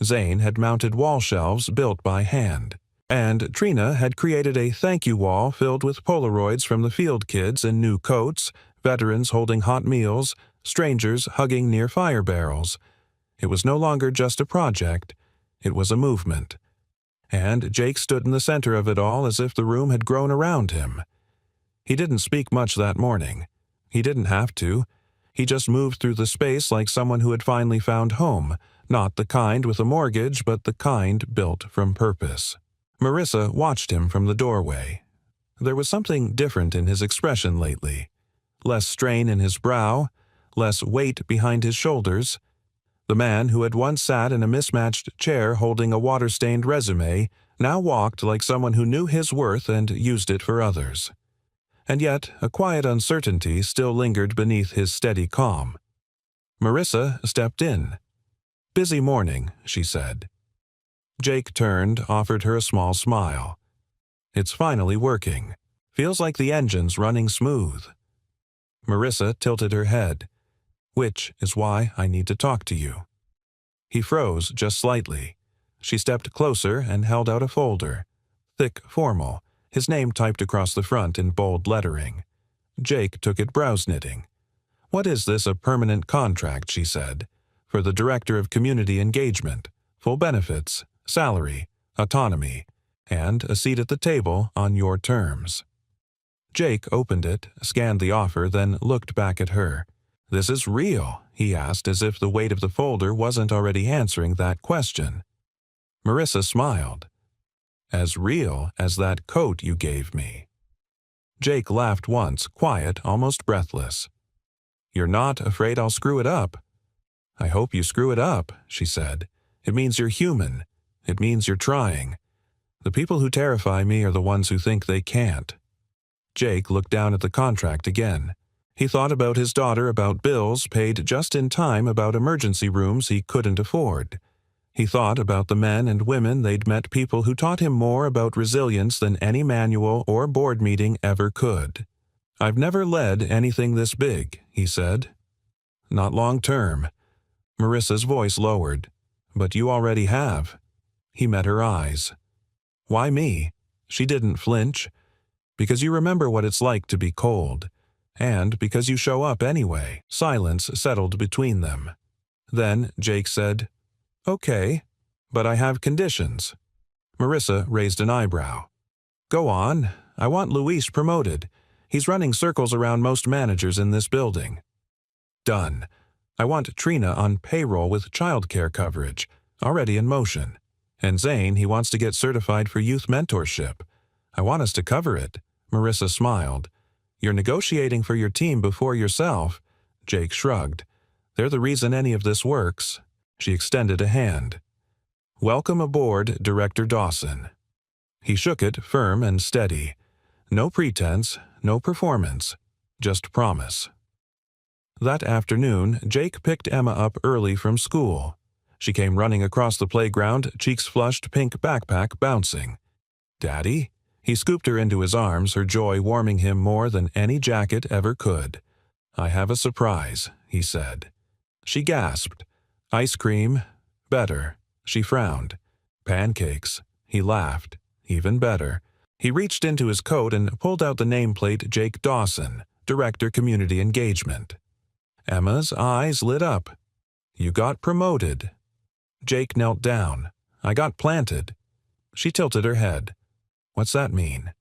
A: Zane had mounted wall shelves built by hand. And Trina had created a thank you wall filled with Polaroids from the field kids in new coats, veterans holding hot meals, strangers hugging near fire barrels. It was no longer just a project. It was a movement. And Jake stood in the center of it all as if the room had grown around him. He didn't speak much that morning. He didn't have to. He just moved through the space like someone who had finally found home, not the kind with a mortgage, but the kind built from purpose. Marissa watched him from the doorway. There was something different in his expression lately. Less strain in his brow, less weight behind his shoulders. The man who had once sat in a mismatched chair holding a water-stained resume now walked like someone who knew his worth and used it for others. And yet a quiet uncertainty still lingered beneath his steady calm. Marissa stepped in. "Busy morning," she said. Jake turned, offered her a small smile. "It's finally working. Feels like the engine's running smooth." Marissa tilted her head. "Which is why I need to talk to you." He froze just slightly. She stepped closer and held out a folder. Thick, formal, his name typed across the front in bold lettering. Jake took it brows-knitting. "What is this, a permanent contract?" she said. "For the Director of Community Engagement, full benefits, salary, autonomy, and a seat at the table on your terms." Jake opened it, scanned the offer, then looked back at her. "This is real?" he asked, as if the weight of the folder wasn't already answering that question. Marissa smiled. "As real as that coat you gave me." Jake laughed once, quiet, almost breathless. "You're not afraid I'll screw it up?" "I hope you screw it up," she said. "It means you're human. It means you're trying. The people who terrify me are the ones who think they can't." Jake looked down at the contract again. He thought about his daughter, about bills paid just in time, about emergency rooms he couldn't afford. He thought about the men and women they'd met, people who taught him more about resilience than any manual or board meeting ever could. "I've never led anything this big," he said. "Not long term." Marissa's voice lowered. "But you already have." He met her eyes. "Why me?" She didn't flinch. "Because you remember what it's like to be cold. And because you show up anyway." Silence settled between them. Then Jake said, "Okay, but I have conditions." Marissa raised an eyebrow. "Go on. I want Luis promoted. He's running circles around most managers in this building." "Done. I want Trina on payroll with childcare coverage, already in motion. And Zane, he wants to get certified for youth mentorship. I want us to cover it." Marissa smiled. "You're negotiating for your team before yourself." Jake shrugged. "They're the reason any of this works." She extended a hand. "Welcome aboard, Director Dawson." He shook it, firm and steady. No pretense, no performance, just promise. That afternoon, Jake picked Emma up early from school. She came running across the playground, cheeks flushed, pink backpack bouncing. "Daddy?" He scooped her into his arms, her joy warming him more than any jacket ever could. "I have a surprise," he said. She gasped. "Ice cream? Better." She frowned. "Pancakes." He laughed. "Even better." He reached into his coat and pulled out the nameplate, Jake Dawson, Director Community Engagement. Emma's eyes lit up. "You got promoted." Jake knelt down. "I got planted." She tilted her head. "What's that mean?"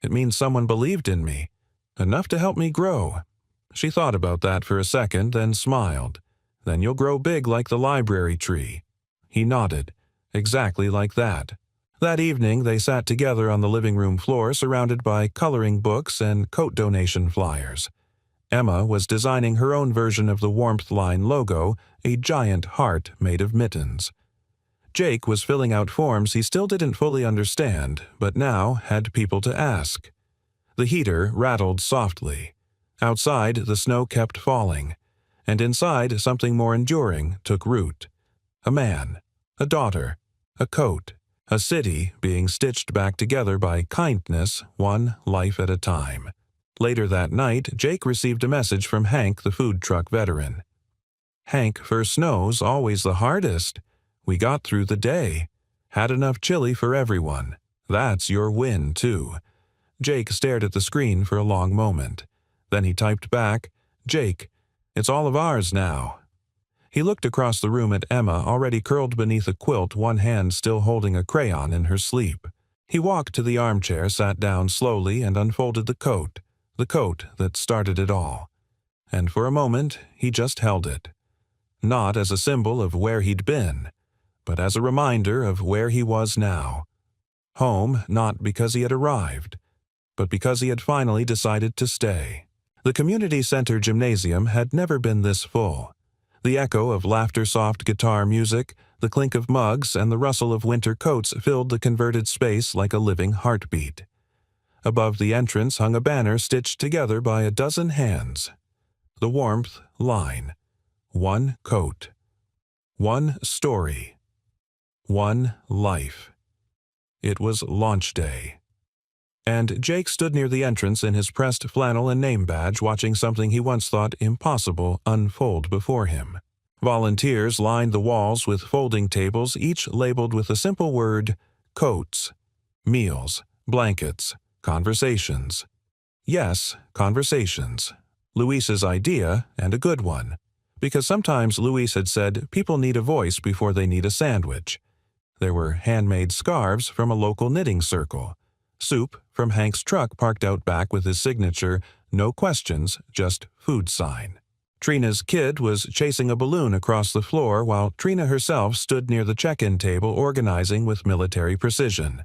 A: "It means someone believed in me. Enough to help me grow." She thought about that for a second, then smiled. "Then you'll grow big like the library tree." He nodded. "Exactly like that." That evening they sat together on the living room floor, surrounded by coloring books and coat donation flyers. Emma was designing her own version of the Warmth Line logo, a giant heart made of mittens. Jake was filling out forms he still didn't fully understand, but now had people to ask. The heater rattled softly. Outside, the snow kept falling, and inside, something more enduring took root. A man, a daughter, a coat, a city being stitched back together by kindness, one life at a time. Later that night, Jake received a message from Hank, the food truck veteran. "Hank, first snow's always the hardest. We got through the day. Had enough chili for everyone. That's your win, too." Jake stared at the screen for a long moment. Then he typed back, "Jake, it's all of ours now." He looked across the room at Emma, already curled beneath a quilt, one hand still holding a crayon in her sleep. He walked to the armchair, sat down slowly, and unfolded the coat that started it all. And for a moment, he just held it. Not as a symbol of where he'd been, but as a reminder of where he was now. Home, not because he had arrived, but because he had finally decided to stay. The community center gymnasium had never been this full. The echo of laughter-soft guitar music, the clink of mugs, and the rustle of winter coats filled the converted space like a living heartbeat. Above the entrance hung a banner stitched together by a dozen hands. The Warmth Line. One coat. One story. One life. It was launch day. And Jake stood near the entrance in his pressed flannel and name badge, watching something he once thought impossible unfold before him. Volunteers lined the walls with folding tables, each labeled with the simple word, coats, meals, blankets, conversations. Yes, conversations. Luis's idea, and a good one. Because sometimes Luis had said people need a voice before they need a sandwich. There were handmade scarves from a local knitting circle. Soup from Hank's truck parked out back with his signature, no questions, just food sign. Trina's kid was chasing a balloon across the floor while Trina herself stood near the check-in table organizing with military precision.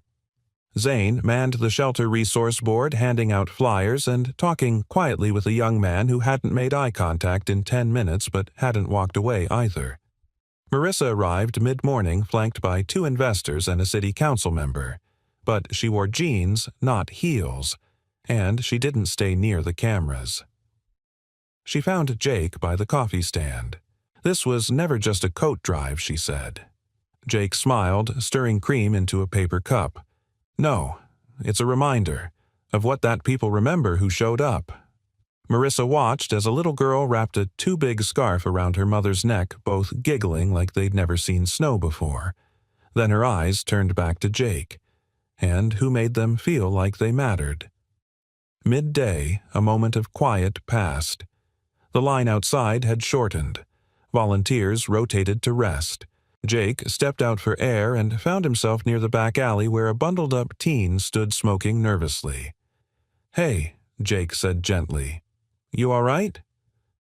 A: Zane manned the shelter resource board, handing out flyers and talking quietly with a young man who hadn't made eye contact in 10 minutes but hadn't walked away either. Marissa arrived mid-morning, flanked by 2 investors and a city council member. But she wore jeans, not heels, and she didn't stay near the cameras. She found Jake by the coffee stand. This was never just a coat drive, she said. Jake smiled, stirring cream into a paper cup. No, it's a reminder of what that people remember who showed up. Marissa watched as a little girl wrapped a too big scarf around her mother's neck, both giggling like they'd never seen snow before. Then her eyes turned back to Jake. And who made them feel like they mattered. Midday, a moment of quiet passed. The line outside had shortened. Volunteers rotated to rest. Jake stepped out for air and found himself near the back alley where a bundled-up teen stood smoking nervously. "Hey," Jake said gently. "You all right?"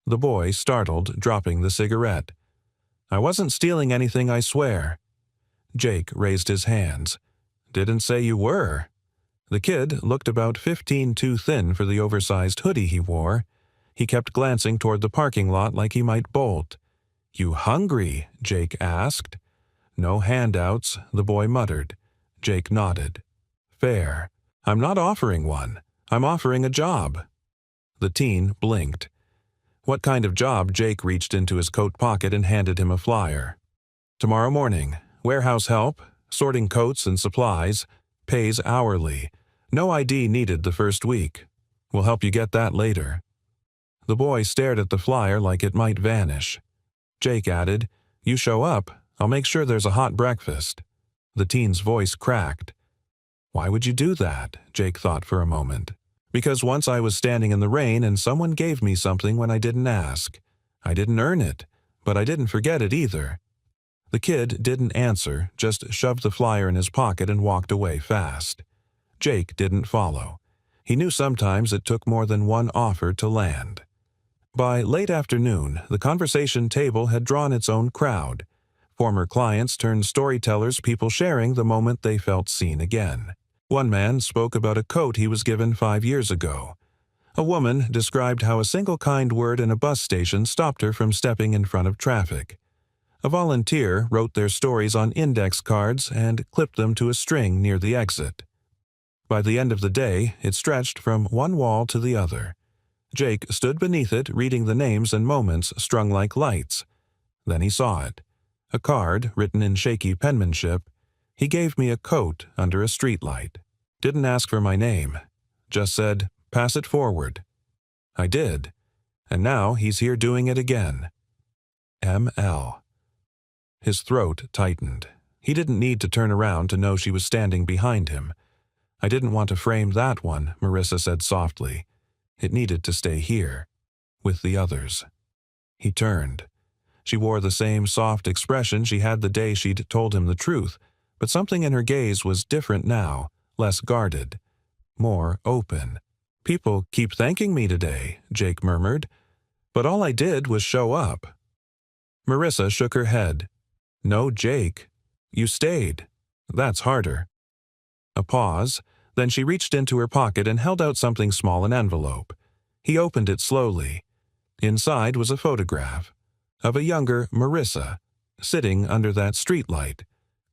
A: The boy startled, dropping the cigarette. "I wasn't stealing anything, I swear." Jake raised his hands. "Didn't say you were." The kid looked about 15 too thin for the oversized hoodie he wore. He kept glancing toward the parking lot like he might bolt. "You hungry?" Jake asked. "No handouts," the boy muttered. Jake nodded. "Fair. I'm not offering one. I'm offering a job." The teen blinked. What kind of job? Jake reached into his coat pocket and handed him a flyer. "Tomorrow morning. Warehouse help. Sorting coats and supplies, pays hourly. No ID needed the first week. We'll help you get that later." The boy stared at the flyer like it might vanish. Jake added, "You show up, I'll make sure there's a hot breakfast." The teen's voice cracked. Why would you do that? Jake thought for a moment. Because once I was standing in the rain and someone gave me something when I didn't ask. I didn't earn it, but I didn't forget it either. The kid didn't answer, just shoved the flyer in his pocket and walked away fast. Jake didn't follow. He knew sometimes it took more than one offer to land. By late afternoon, the conversation table had drawn its own crowd. Former clients turned storytellers, people sharing the moment they felt seen again. One man spoke about a coat he was given 5 years ago. A woman described how a single kind word in a bus station stopped her from stepping in front of traffic. A volunteer wrote their stories on index cards and clipped them to a string near the exit. By the end of the day, it stretched from one wall to the other. Jake stood beneath it, reading the names and moments strung like lights. Then he saw it. A card, written in shaky penmanship. He gave me a coat under a streetlight. Didn't ask for my name. Just said, "Pass it forward." I did. And now he's here doing it again. M.L. His throat tightened. He didn't need to turn around to know she was standing behind him. "I didn't want to frame that one," Marissa said softly. "It needed to stay here, with the others." He turned. She wore the same soft expression she had the day she'd told him the truth, but something in her gaze was different now, less guarded, more open. "People keep thanking me today," Jake murmured, "but all I did was show up." Marissa shook her head. "No, Jake. You stayed. That's harder." A pause, then she reached into her pocket and held out something small, an envelope. He opened it slowly. Inside was a photograph of a younger Marissa, sitting under that streetlight,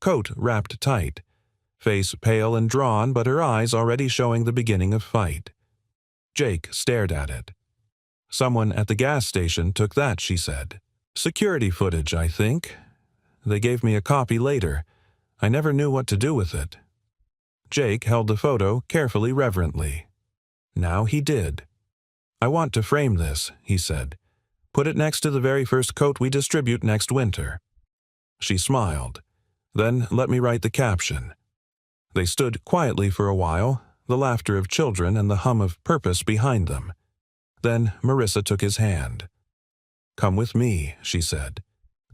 A: coat wrapped tight, face pale and drawn, but her eyes already showing the beginning of fight. Jake stared at it. "Someone at the gas station took that," she said. "Security footage, I think. They gave me a copy later. I never knew what to do with it." Jake held the photo carefully reverently. Now he did. "I want to frame this," he said. "Put it next to the very first coat we distribute next winter." She smiled. "Then let me write the caption." They stood quietly for a while, the laughter of children and the hum of purpose behind them. Then Marissa took his hand. "Come with me," she said.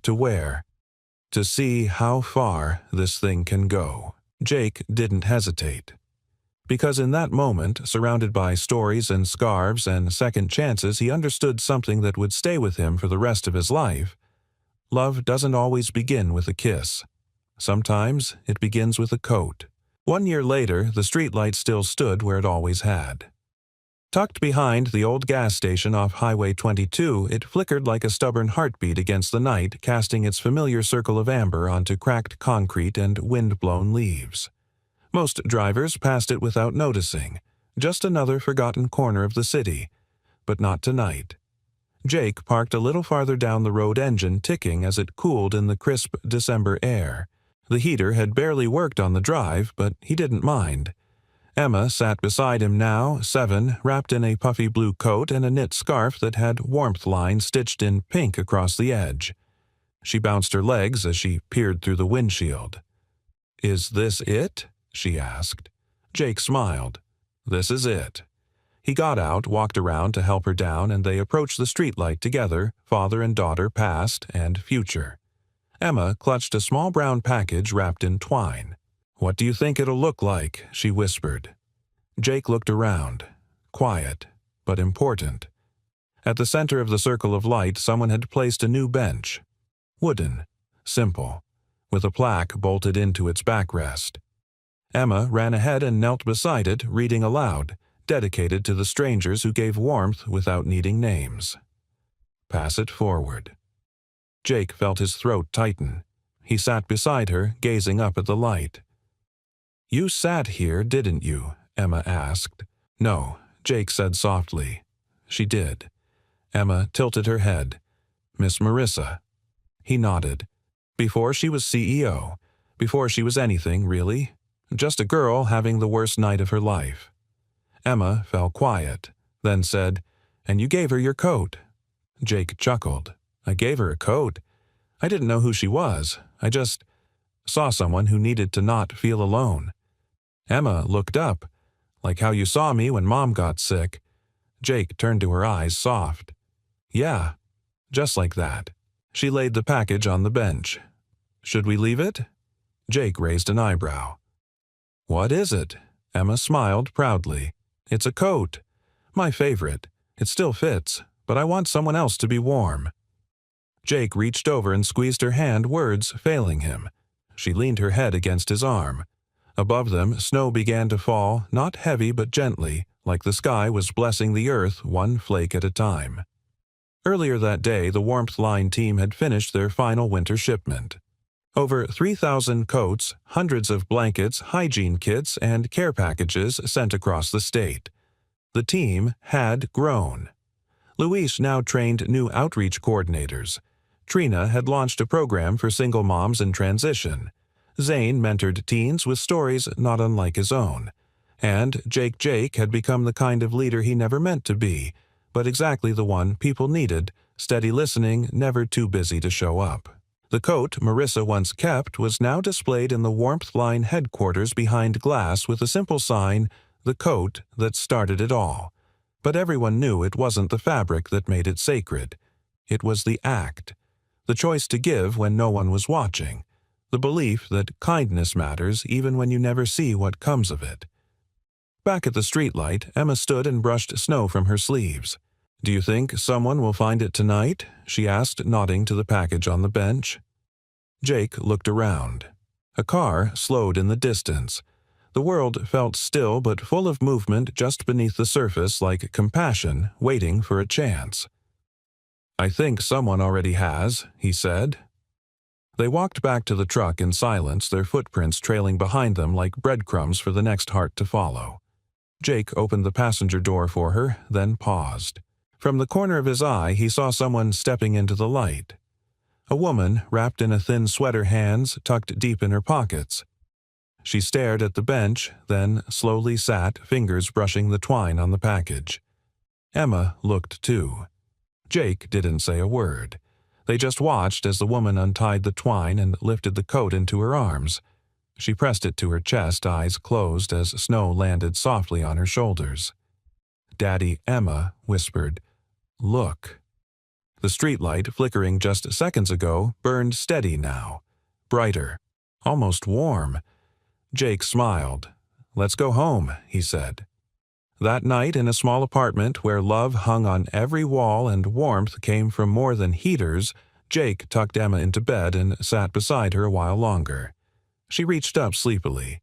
A: "To where?" "To see how far this thing can go." Jake didn't hesitate. Because in that moment, surrounded by stories and scarves and second chances, he understood something that would stay with him for the rest of his life. Love doesn't always begin with a kiss. Sometimes it begins with a coat. 1 year later, the streetlight still stood where it always had. Tucked behind the old gas station off Highway 22, it flickered like a stubborn heartbeat against the night, casting its familiar circle of amber onto cracked concrete and wind-blown leaves. Most drivers passed it without noticing, just another forgotten corner of the city. But not tonight. Jake parked a little farther down the road, engine ticking as it cooled in the crisp December air. The heater had barely worked on the drive, but he didn't mind. Emma sat beside him now, 7, wrapped in a puffy blue coat and a knit scarf that had warmth lines stitched in pink across the edge. She bounced her legs as she peered through the windshield. "Is this it?" she asked. Jake smiled. "This is it." He got out, walked around to help her down, and they approached the streetlight together, father and daughter, past and future. Emma clutched a small brown package wrapped in twine. "What do you think it'll look like?" she whispered. Jake looked around. Quiet, but important. At the center of the circle of light, someone had placed a new bench. Wooden. Simple. With a plaque bolted into its backrest. Emma ran ahead and knelt beside it, reading aloud, dedicated to the strangers who gave warmth without needing names. "Pass it forward." Jake felt his throat tighten. He sat beside her, gazing up at the light. "You sat here, didn't you?" Emma asked. "No," Jake said softly. "She did." Emma tilted her head. "Miss Marissa." He nodded. "Before she was CEO. Before she was anything, really. Just a girl having the worst night of her life." Emma fell quiet, then said, "And you gave her your coat." Jake chuckled. "I gave her a coat. I didn't know who she was. I just saw someone who needed to not feel alone." Emma looked up, "Like how you saw me when Mom got sick." Jake turned to her, eyes soft. "Yeah, just like that." She laid the package on the bench. "Should we leave it?" Jake raised an eyebrow. "What is it?" Emma smiled proudly. "It's a coat. My favorite. It still fits, but I want someone else to be warm." Jake reached over and squeezed her hand, words failing him. She leaned her head against his arm. Above them, snow began to fall, not heavy but gently, like the sky was blessing the earth one flake at a time. Earlier that day, the Warmth Line team had finished their final winter shipment. Over 3,000 coats, hundreds of blankets, hygiene kits, and care packages sent across the state. The team had grown. Luis now trained new outreach coordinators. Trina had launched a program for single moms in transition. Zane mentored teens with stories not unlike his own. And Jake had become the kind of leader he never meant to be, but exactly the one people needed, steady listening, never too busy to show up. The coat Marissa once kept was now displayed in the Warmth Line headquarters behind glass with a simple sign, "The coat that started it all." But everyone knew it wasn't the fabric that made it sacred. It was the act. The choice to give when no one was watching. The belief that kindness matters even when you never see what comes of it. Back at the streetlight, Emma stood and brushed snow from her sleeves. "Do you think someone will find it tonight?" she asked, nodding to the package on the bench. Jake looked around. A car slowed in the distance. The world felt still but full of movement just beneath the surface, like compassion waiting for a chance. "I think someone already has," he said. They walked back to the truck in silence, their footprints trailing behind them like breadcrumbs for the next heart to follow. Jake opened the passenger door for her, then paused. From the corner of his eye, he saw someone stepping into the light. A woman, wrapped in a thin sweater, hands tucked deep in her pockets. She stared at the bench, then slowly sat, fingers brushing the twine on the package. Emma looked too. Jake didn't say a word. They just watched as the woman untied the twine and lifted the coat into her arms. She pressed it to her chest, eyes closed as snow landed softly on her shoulders. Daddy Emma whispered, "Look." The streetlight, flickering just seconds ago, burned steady now. Brighter. Almost warm. Jake smiled. "Let's go home," he said. That night, in a small apartment where love hung on every wall and warmth came from more than heaters, Jake tucked Emma into bed and sat beside her a while longer. She reached up sleepily.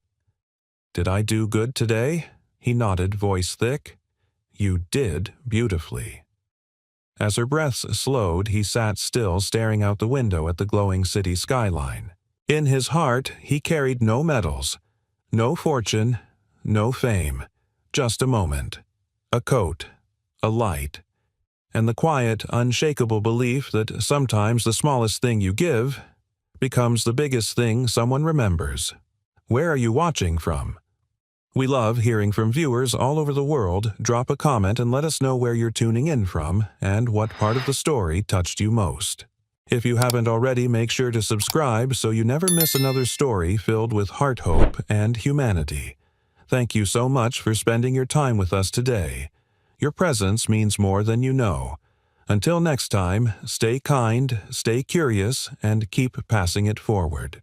A: "Did I do good today?" He nodded, voice thick. "You did beautifully." As her breaths slowed, he sat still, staring out the window at the glowing city skyline. In his heart, he carried no medals, no fortune, no fame. Just a moment, a coat, a light, and the quiet, unshakable belief that sometimes the smallest thing you give becomes the biggest thing someone remembers. Where are you watching from? We love hearing from viewers all over the world. Drop a comment and let us know where you're tuning in from and what part of the story touched you most. If you haven't already, make sure to subscribe so you never miss another story filled with heart, hope, and humanity. Thank you so much for spending your time with us today. Your presence means more than you know. Until next time, stay kind, stay curious, and keep passing it forward.